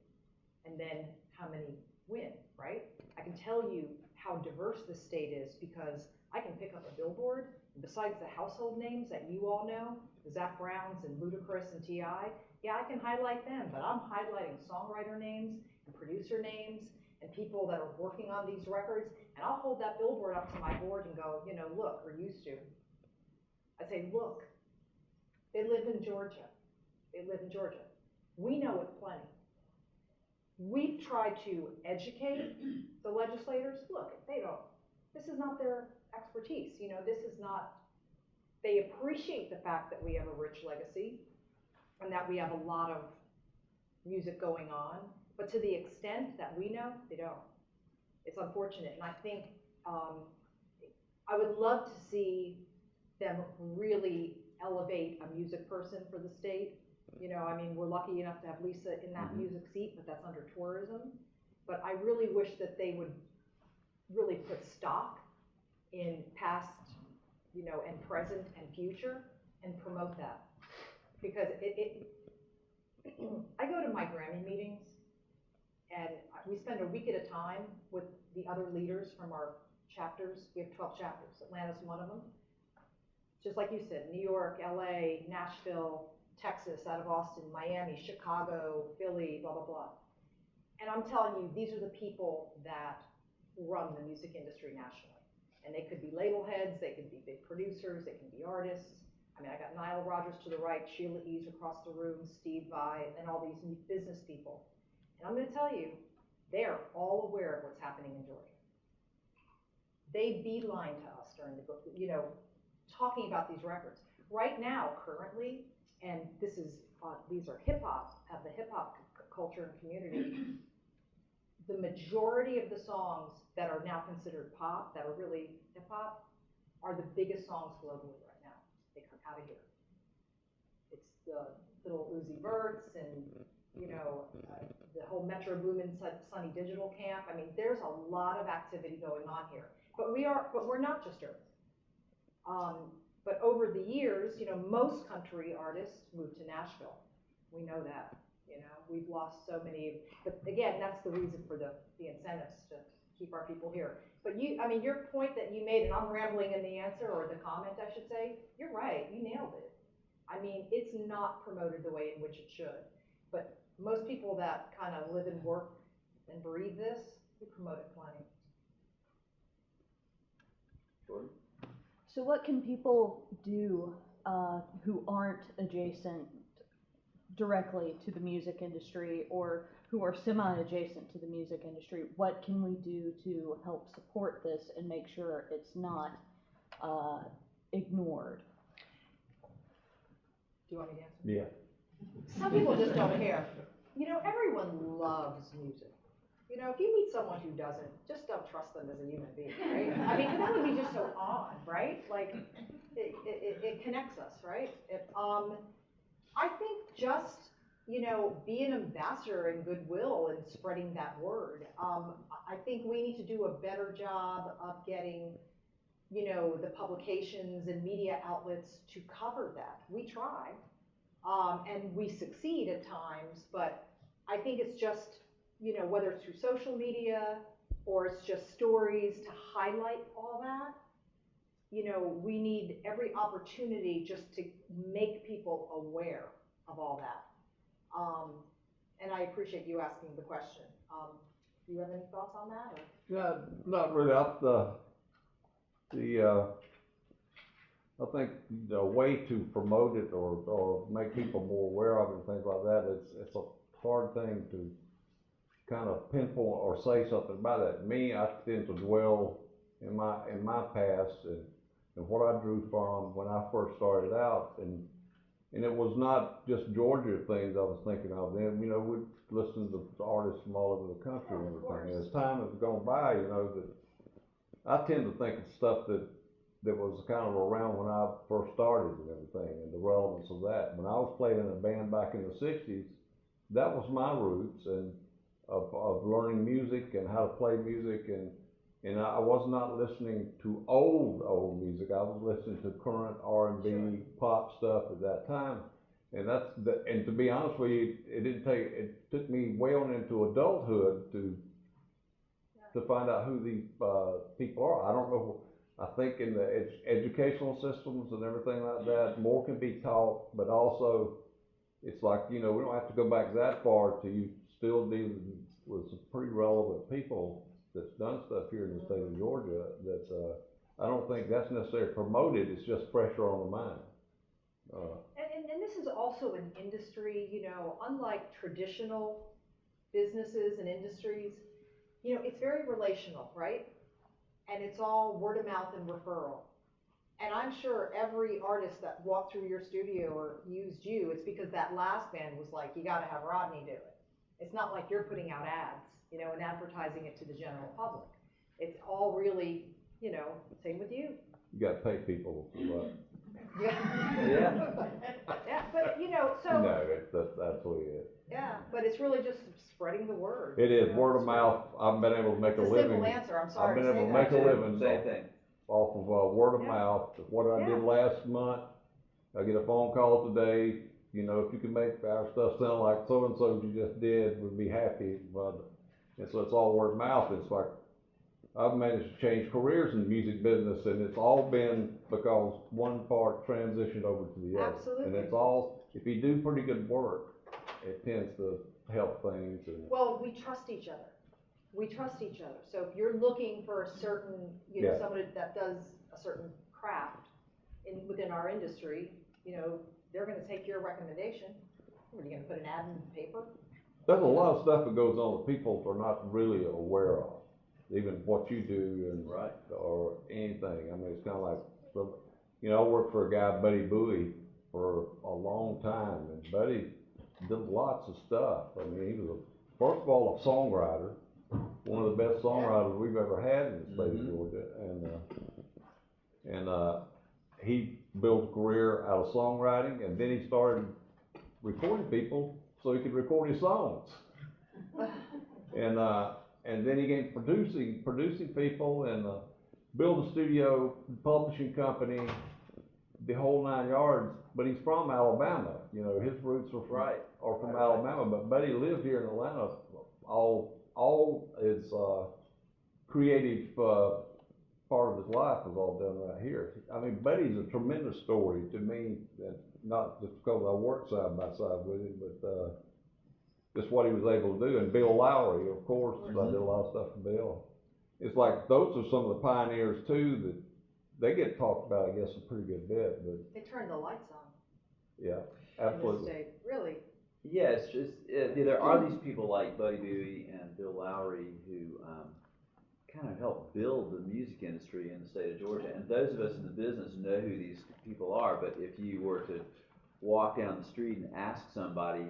and then how many win, right? I can tell you how diverse the state is because I can pick up a billboard, and besides the household names that you all know, the Zac Browns and Ludacris and T.I., yeah, I can highlight them, but I'm highlighting songwriter names and producer names and people that are working on these records, and I'll hold that billboard up to my board and go, you know, look, or used to. I say, look, they live in Georgia. They live in Georgia. We know it plenty. We've tried to educate the legislators. Look, they don't, this is not their expertise. You know, this is not, they appreciate the fact that we have a rich legacy and that we have a lot of music going on, but to the extent that we know, they don't. It's unfortunate, and I think I would love to see them really elevate a music person for the state. You know, I mean, we're lucky enough to have Lisa in that music seat, but that's under tourism. But I really wish that they would really put stock in past, you know, and present and future and promote that. Because I go to my Grammy meetings and we spend a week at a time with the other leaders from our chapters. We have 12 chapters. Atlanta's one of them. Just like you said, New York, LA, Nashville, Texas, out of Austin, Miami, Chicago, Philly, blah, blah, blah. And I'm telling you, these are the people that run the music industry nationally. And they could be label heads, they could be big producers, they can be artists. I mean, I got Nile Rodgers to the right, Sheila E's across the room, Steve Vai, and all these business people. And I'm going to tell you, they are all aware of what's happening in Georgia. They beeline to us during the, you know, talking about these records. Right now, currently, and this is, these are hip hop, of the hip hop culture and community, the majority of the songs that are now considered pop, that are really hip hop, are the biggest songs globally right now. They come out of here. It's the little Uzi Verts and, you know, the whole Metro Boomin Sunny Digital Camp. I mean, there's a lot of activity going on here. But we're not just Earth. But over the years, you know, most country artists moved to Nashville. We know that, you know, we've lost so many, but again, that's the reason for the incentives to keep our people here. But I mean, your point that you made, and I'm rambling in the answer, or the comment I should say, you're right, you nailed it. I mean, it's not promoted the way in which it should, but most people that kind of live and work and breathe this, we promote it plenty. Jordan? So what can people do who aren't adjacent directly to the music industry or who are semi-adjacent to the music industry? What can we do to help support this and make sure it's not ignored? Do you want me to answer? Yeah. Some people just don't care. You know, everyone loves music. You know, if you meet someone who doesn't, just don't trust them as a human being, right? I mean, that would be just so odd, right? Like, it connects us, right? I think just, you know, be an ambassador and goodwill and spreading that word. I think we need to do a better job of getting, you know, the publications and media outlets to cover that. We try, and we succeed at times, but I think it's just, you know, whether it's through social media or it's just stories to highlight all that, you know, we need every opportunity just to make people aware of all that. And I appreciate you asking the question. Do you have any thoughts on that? Or? Yeah, not really. I think the way to promote it or make people more aware of it and things like that, it's a hard thing to kind of pinpoint or say something about that. Me, I tend to dwell in my past and what I drew from when I first started out, and it was not just Georgia things I was thinking of then. You know, we'd listen to artists from all over the country and everything. And as time has gone by, you know, that I tend to think of stuff that was kind of around when I first started and everything, and the relevance of that. When I was playing in a band back in the 60s, that was my roots and of learning music and how to play music, and I was not listening to old music. I was listening to current R&B pop stuff at that time, and and to be honest with you, it took me well into adulthood to find out who these people are. I don't know. I think in the educational systems and everything like that, more can be taught, but also it's like, you know, we don't have to go back that far to you still dealing with some pretty relevant people that's done stuff here in the state of Georgia that I don't think that's necessarily promoted, it's just pressure on the mind. And this is also an industry, you know, unlike traditional businesses and industries, you know, it's very relational, right? And it's all word of mouth and referral. And I'm sure every artist that walked through your studio or used you, it's because that last band was like, you gotta have Rodney do it. It's not like you're putting out ads, you know, and advertising it to the general public. It's all really, you know, same with you. You gotta pay people for what? Yeah. Yeah, but you know, so. No, that's absolutely it. Yeah, but it's really just spreading the word. It is, you know, word of mouth. I've been able to make a It's a living. simple answer, I'm I've sorry been to able say to that. make a living Same thing. off of word of Yeah. mouth. What I Yeah. did last month, I get a phone call today, you know, if you can make our stuff sound like so-and-so you just did, we'd be happy. But, and so it's all word of mouth. It's like, I've managed to change careers in the music business, and it's all been because one part transitioned over to the other. Absolutely. And it's all, if you do pretty good work, it tends to help things. And Well, we trust each other. We trust each other. So if you're looking for a certain, you know, Yeah. somebody that does a certain craft within our industry, you know, they're gonna take your recommendation. What, are you gonna put an ad in the paper? there's a lot of stuff that goes on that people are not really aware of, even what you do and Right. or anything. I mean, it's kind of like, you know, I worked for a guy, Buddy Bowie, for a long time, and Buddy did lots of stuff. I mean, he was first of all a songwriter, one of the best songwriters we've ever had in the state of Georgia, and he built a career out of songwriting, and then he started recording people so he could record his songs. And then he came producing people and built a studio, publishing company, the whole 9 yards. But he's from Alabama. You know, his roots are from Alabama. But Buddy lived here in Atlanta. All his creative part of his life was all done right here. I mean, Buddy's a tremendous story to me, and not just because I worked side by side with him, but just what he was able to do. And Bill Lowry, of course, I did a lot of stuff for Bill. It's like those are some of the pioneers too that they get talked about, I guess, a pretty good bit. But They turned the lights on yeah, in this absolutely. state, really. Yeah, it's just, there are these people like Buddy Bowie and Bill Lowry who kind of helped build the music industry in the state of Georgia. And those of us in the business know who these people are, but if you were to walk down the street and ask somebody,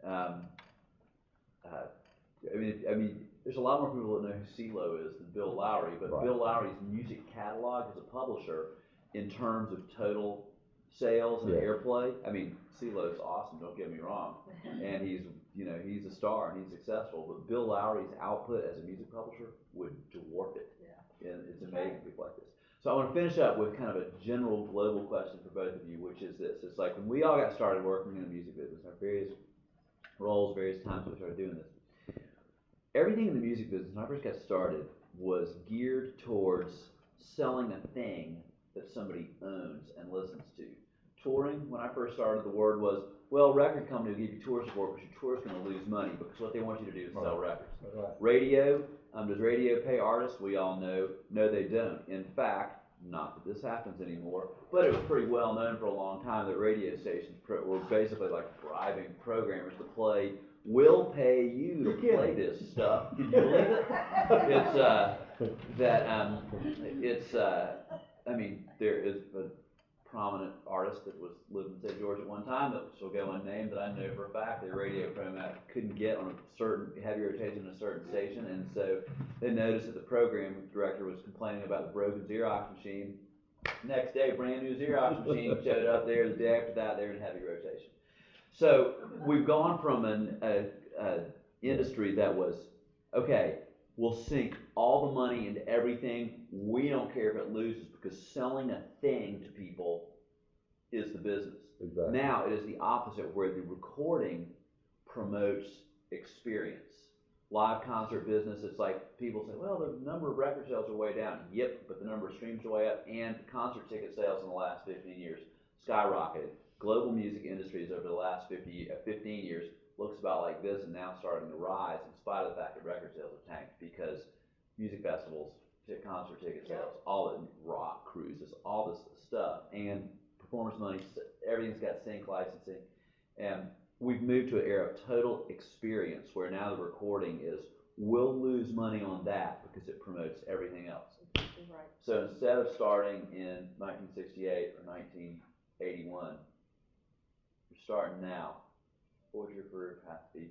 I mean, there's a lot more people that know who CeeLo is than Bill Lowry, but Right. Bill Lowry's music catalog as a publisher, in terms of total sales and Yeah. airplay, I mean, CeeLo's awesome, don't get me wrong, and he's, you know, he's a star and he's successful, but Bill Lowry's output as a music publisher would dwarf it. Yeah. And it's amazing people like this. So I want to finish up with kind of a general global question for both of you, which is this. It's like when we all got started working in the music business, our various roles, various times we started doing this, everything in the music business, when I first got started, was geared towards selling a thing that somebody owns and listens to. Touring, when I first started, the word was, well, record company will give you tour support, but your tour's going to lose money because what they want you to do is sell records. Right. Radio, does radio pay artists? We all know, no they don't. In fact, not that this happens anymore, but it was pretty well known for a long time that radio stations were basically like bribing programmers to play we'll pay you to play this stuff. Can you believe it? I mean, there is a prominent artist that was living in St. George at one time that shall go unnamed, that I know for a fact their radio program couldn't get on a certain heavy rotation on a certain station, and so they noticed that the program director was complaining about the broken Xerox machine. Next day, brand new Xerox machine showed up there. The day after that, they're in heavy rotation. So we've gone from an industry that was, okay, we'll sink all the money into everything. We don't care if it loses, because selling a thing to people is the business. Exactly. Now it is the opposite, where the recording promotes experience. Live concert business, it's like people say, well, the number of record sales are way down. Yep, but the number of streams are way up, and concert ticket sales in the last 15 years skyrocketed. Global music industries over the last 15 years looks about like this, and now starting to rise in spite of the fact that record sales have tanked, because music festivals, concert ticket sales, all the rock cruises, all this stuff, and performance money, everything's got sync licensing, and we've moved to an era of total experience, where now the recording is, we'll lose money on that because it promotes everything else. Right. So instead of starting in 1968 or 1981, you're starting now. What would your career path be?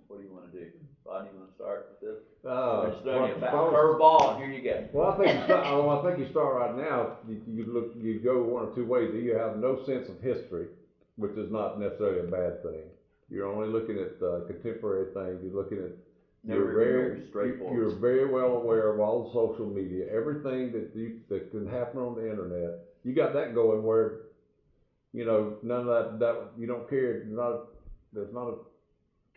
What do you want to do? Rodney, you want to start with this? I'm just throwing you a curveball, and here you go. Well, I think you start right now. You go one of two ways. Either you have no sense of history, which is not necessarily a bad thing. You're only looking at contemporary things. You're looking at you're very well aware of all the social media, everything that can happen on the internet. You got that going where, you know, none of that you don't care. There's not a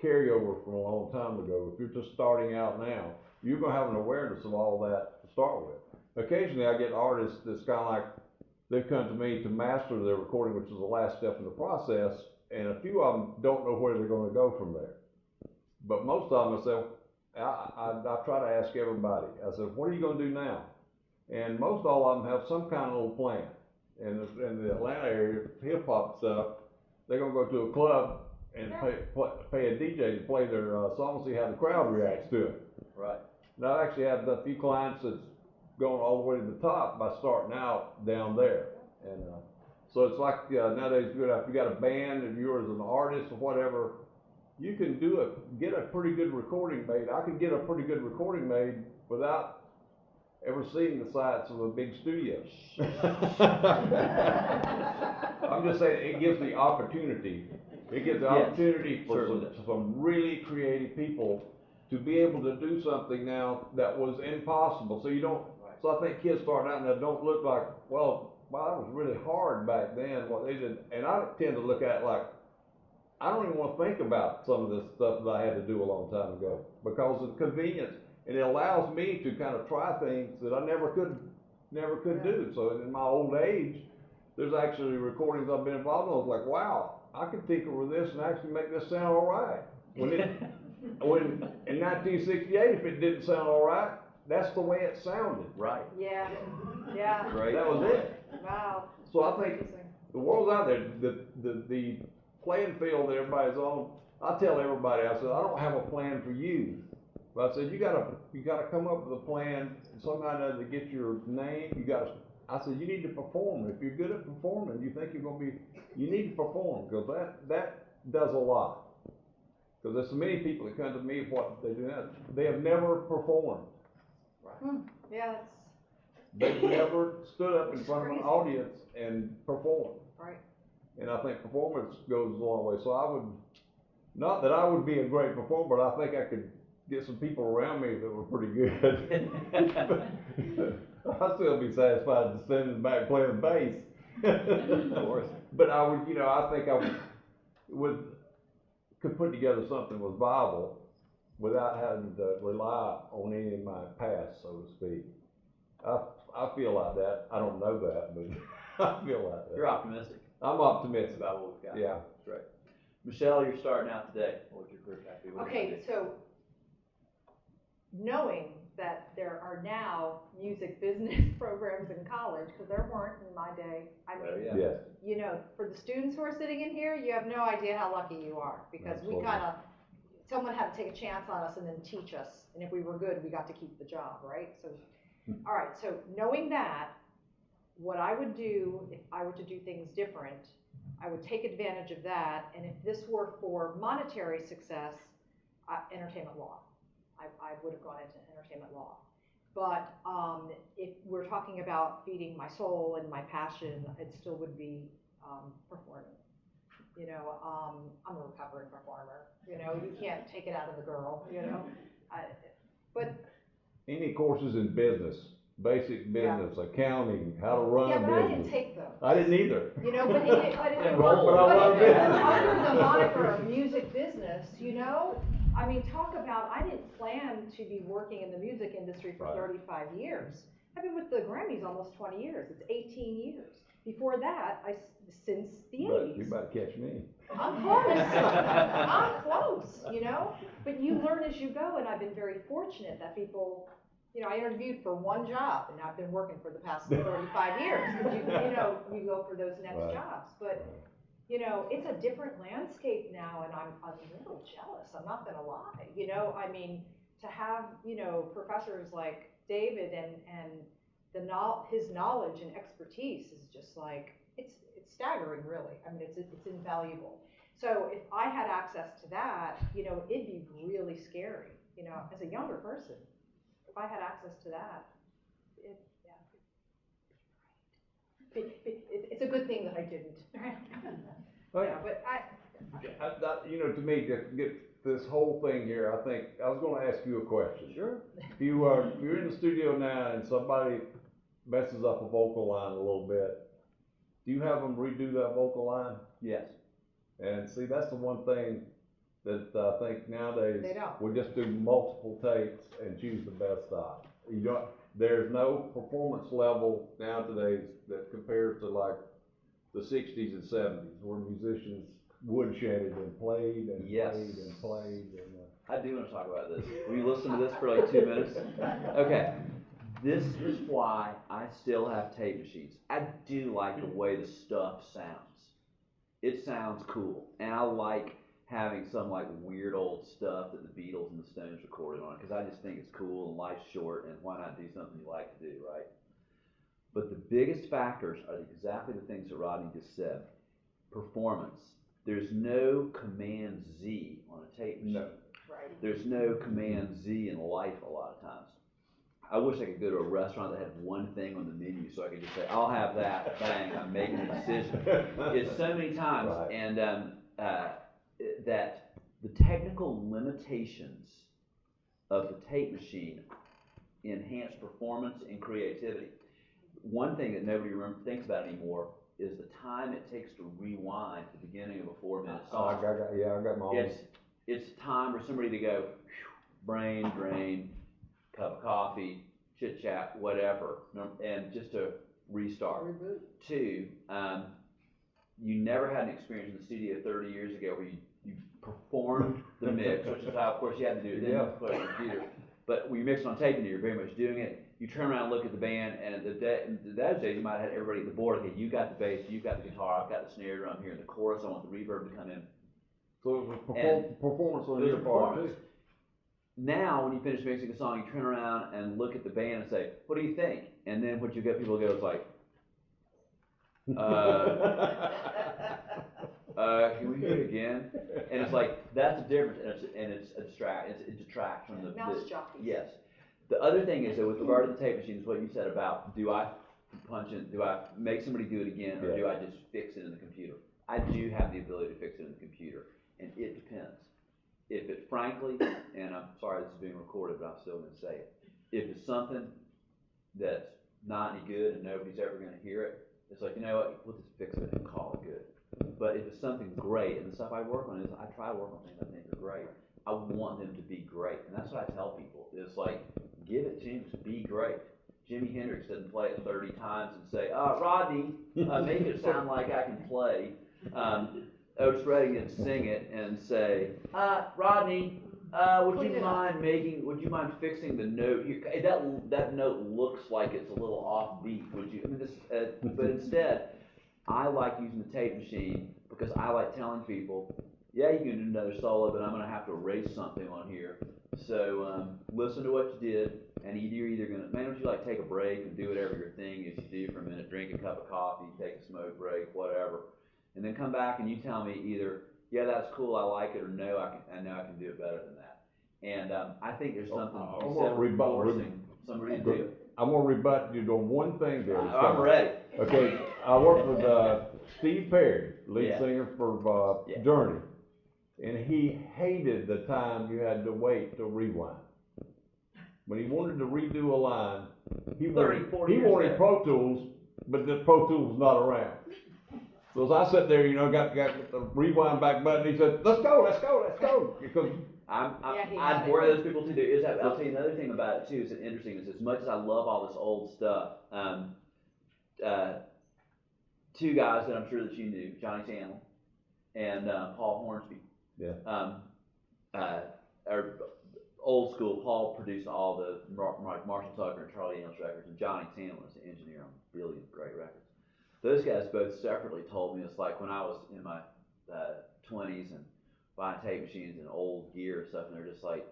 carryover from a long time ago. If you're just starting out now, you're gonna have an awareness of all that to start with. Occasionally, I get artists that's kind of like, they've come to me to master their recording, which is the last step in the process, and a few of them don't know where they're going to go from there. But most of them, I try to ask everybody, I said, what are you going to do now? And most all of them have some kind of little plan. In the Atlanta area, hip hop stuff, they're going to go to a club and pay a DJ to play their song, see how the crowd reacts to it. Right. And I've actually had a few clients that's going all the way to the top by starting out down there. And so it's like nowadays, if you got a band and you're as an artist or whatever, you can get a pretty good recording made. I could get a pretty good recording made without ever seeing the sights of a big studio. I'm just saying, it gives the opportunity. It gives the opportunity for some really creative people to be able to do something now that was impossible. So you don't. So I think kids starting out now don't look like, well, that was really hard back then, what they did. And I tend to look at it like, I don't even want to think about some of this stuff that I had to do a long time ago, because of the convenience. And it allows me to kind of try things that I never could do. So in my old age, there's actually recordings I've been involved in. I was like, wow, I could tinker with this and actually make this sound all right. When in 1968, if it didn't sound all right, that's the way it sounded. Right. Yeah. Right. That was it. Wow. So I think the world's out there. The playing field that everybody's on. I tell everybody, I said, I don't have a plan for you. But I said, you gotta come up with a plan somehow to get your name. I said, you need to perform. If you're good at performing, you think you're gonna be, you need to perform, because that does a lot. Because there's so many people that come to me, what they do now, they have never performed. Right. Yeah, They've never stood up in front of an audience and performed. right. And I think performance goes a long way. So not that I would be a great performer, but I think I could get some people around me that were pretty good. I'd still be satisfied to stand back playing bass. Of course. But I would, I think I could put together something that was viable without having to rely on any of my past, so to speak. I feel like that. I don't know that, but I feel like that. You're optimistic. I'm optimistic. About what we've got. Yeah. That's right. Michele, you're starting out today. What would your career path be? What do you Okay, want to do? so knowing that there are now music business programs in college, because there weren't in my day. I mean, Yes. for the students who are sitting in here, you have no idea how lucky you are, because we Absolutely. kind of someone had to take a chance on us and then teach us, and if we were good, we got to keep the job, right? So, all right, so knowing that, what I would do if I were to do things different, I would take advantage of that, and if this were for monetary success, entertainment law. I would have gone into entertainment law. But if we're talking about feeding my soul and my passion, it still would be performing. You know, I'm a recovering performer. You know, you can't take it out of the girl. You know, but Any courses in business, basic business, accounting, how to run yeah, a but business. I didn't take those. I didn't either. You know, but I under the moniker of music business, you know, I mean, talk about, I didn't plan to be working in the music industry for Right. 35 years. I've been with the Grammys almost 20 years. It's 18 years. Before that, since the 80s. You better catch me. I'm close. I'm close, you know? But you learn as you go, and I've been very fortunate that people, you know, I interviewed for one job, and I've been working for the past 35 years. Because you know, you go for those next Right. jobs. But, you know, it's a different landscape now, and I'm a little jealous. I'm not going to lie. You know, I mean, to have, you know, professors like David and his knowledge and expertise is just like, it's staggering, really. I mean, it's invaluable. So if I had access to that, you know, it'd be really scary, you know, as a younger person. If I had access to that, it's a good thing that I didn't. Yeah, but You know, to me, to get this whole thing here, I think, I was gonna ask you a question. Sure. If you're in the studio now and somebody messes up a vocal line a little bit, do you have them redo that vocal line? Yes. And see, that's the one thing that I think nowadays, They don't. we just do multiple takes and choose the best side. You don't, there's no performance level nowadays that compares to like the 60s and 70s where musicians woodshedded and played and Yes. played and played and I do want to talk about this. Will you listen to this for like 2 minutes? Okay. This is why I still have tape machines. I do like the way the stuff sounds. It sounds cool. And I like having some like weird old stuff that the Beatles and the Stones recorded on, because I just think it's cool and life's short, and why not do something you like to do, right? But the biggest factors are exactly the things that Rodney just said. Performance. There's no Command Z on a tape machine. No. right. There's no Command Z in life a lot of times. I wish I could go to a restaurant that had one thing on the menu so I could just say, I'll have that, bang, I'm making a decision. It's so many times, Right. and that the technical limitations of the tape machine enhance performance and creativity. One thing that nobody thinks about anymore is the time it takes to rewind the beginning of a 4-minute song. I got my own. It's time for somebody to go, brain drain, cup of coffee, chit chat, whatever, and just to restart. Reboot. 2, you never had an experience in the studio 30 years ago where you performed the mix, which is how, of course, you had to do it then, Yeah. put it on the computer. But when you mix it on tape, and you're very much doing it. You turn around and look at the band, and in those days, you might have had everybody at the board. Okay, you got the bass, you got the guitar, I've got the snare drum here, and the chorus. I want the reverb to come in. So it was And performance on It was your a part performance. too. Now, when you finish mixing a song, you turn around and look at the band and say, "What do you think?" And then what you get people go is like, "Can we hear it again?" And it's like that's the difference, and it's a distract. It detracts from the Mouse jockeys. Yes. The other thing is that with regard to the tape machine is what you said about do I punch in, do I make somebody do it again, or do I just fix it in the computer? I do have the ability to fix it in the computer, and it depends. If it frankly, and I'm sorry this is being recorded, but I'm still going to say it. If it's something that's not any good and nobody's ever going to hear it, it's like, you know what, we'll just fix it and call it good. But if it's something great, and the stuff I work on is, I try to work on things I think are great. I want them to be great, and that's what I tell people. It's like, give it to them to be great. Jimi Hendrix doesn't play it 30 times and say, Rodney, make it sound like I can play. Otis Redding didn't sing it and say, Rodney, would you mind fixing the note? That note looks like it's a little offbeat. Would you? I mean, but instead, I like using the tape machine because I like telling people, yeah, you can do another solo, but I'm gonna have to erase something on here. So listen to what you did, and you're either gonna, man, don't you like take a break and do whatever your thing is you do for a minute, drink a cup of coffee, take a smoke break, whatever, and then come back and you tell me either, yeah, that's cool, I like it, or no, I know I can do it better than that. And I think there's something I'm gonna forcing somebody to do it. I'm gonna rebut you on one thing there. I'm ready. Okay, I worked with Steve Perry, lead Yeah. singer for Yeah. Journey, and he hated the time you had to wait to rewind. When he wanted to redo a line, he 40 years wanted ago. Pro Tools, but the Pro Tools was not around. So as I sat there, got the rewind back button, he said, let's go. Because I'm one of those people too. I'll tell you another thing about it too. Is interesting. Is as much as I love all this old stuff, two guys that I'm sure that you knew, Johnny Sandlin and Paul Hornsby. Yeah. Are old school. Paul produced all the Marshall Tucker and Charlie Daniels records, and Johnny Sandlin was the engineer on billions of great records. Those guys both separately told me it's like when I was in my 20s and buying tape machines and old gear and stuff, and they're just like,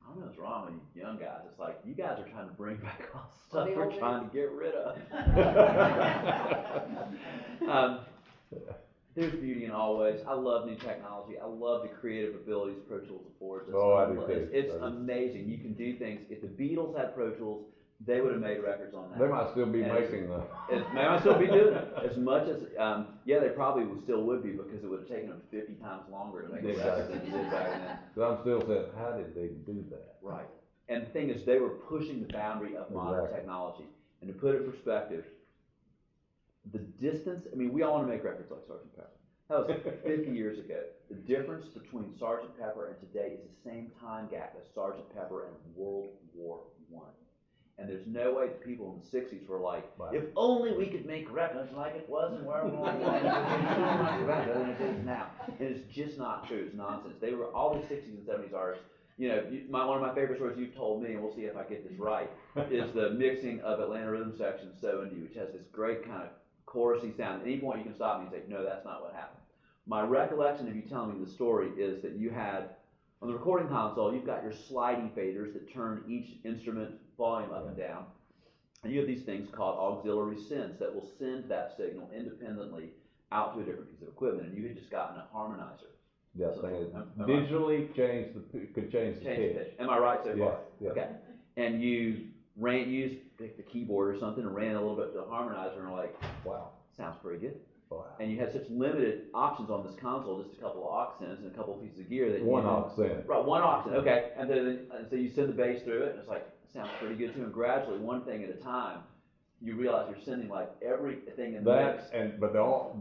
I don't know what's wrong with you young guys. It's like, you guys are trying to bring back all the stuff we're trying to get rid of. There's beauty in always. I love new technology. I love the creative abilities Pro Tools affords us. Oh, I do too. It's amazing. You can do things. If the Beatles had Pro Tools, they would have made records on that. they might still be making them. They might still be doing it. As much as, yeah, they probably still would be, because it would have taken them 50 times longer to make a record than it did back then. So I'm still saying, how did they do that? Right. And the thing is, they were pushing the boundary of modern technology. And to put it in perspective, the distance, I mean, we all want to make records like Sgt. Pepper. That was 50 years ago. The difference between Sgt. Pepper and today is the same time gap as Sgt. Pepper and World War I. And there's no way the people in the 60s were like, if only we could make records like it was in World War I, it would be so much better than it is now. And it's just not true. It's nonsense. They were, all the 60s and 70s artists, one of my favorite stories you've told me, and we'll see if I get this right, is the mixing of Atlanta Rhythm Section So Into You, which has this great kind of chorusy sound. At any point you can stop me and say, no, that's not what happened. My recollection of you telling me the story is that you had, on the recording console, you've got your sliding faders that turn each instrument volume up and down. And you have these things called auxiliary sends that will send that signal independently out to a different piece of equipment. And you had just gotten a harmonizer. Yes, So, digitally could change the pitch. Am I right so far? Yes, yes. Okay. And you used the keyboard or something and ran a little bit to the harmonizer and were like, Wow. sounds pretty good. Wow. And you had such limited options on this console, just a couple of aux sends and a couple of pieces of gear that One aux send. Right, one aux send, okay. And then so you send the bass through it, and it's like, sounds pretty good too. And gradually, one thing at a time, you realize you're sending like everything in the mix. But the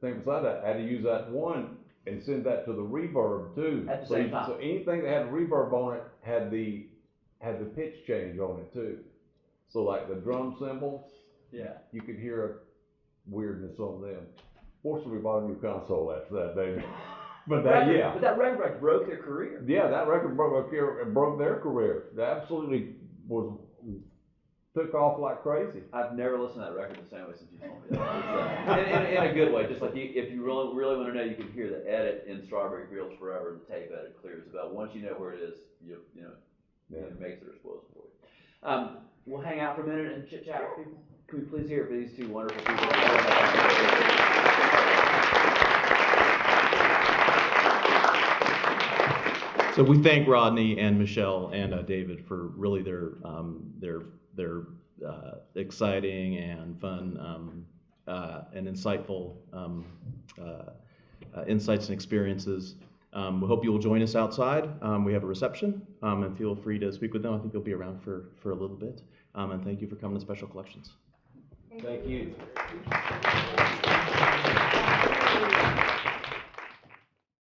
thing beside that, I had to use that one and send that to the reverb too. At the same time. So anything that had reverb on it had the pitch change on it too. So like the drum cymbals, Yeah. you could hear a weirdness on them. Fortunately, we bought a new console after that, baby. But that record broke their career. Yeah, that record broke their career. It absolutely took off like crazy. I've never listened to that record the same way since you told me that. In a good way, just like if you really want to know, you can hear the edit in Strawberry Fields Forever, the tape edit clears about. Once you know where it is, it makes it explosive for you. We'll hang out for a minute and chit chat with people. Can we please hear it for these two wonderful people? So we thank Rodney and Michele and David for really their exciting and fun and insightful insights and experiences. We hope you will join us outside. We have a reception, and feel free to speak with them. I think they'll be around for a little bit. And thank you for coming to Special Collections. Thank you.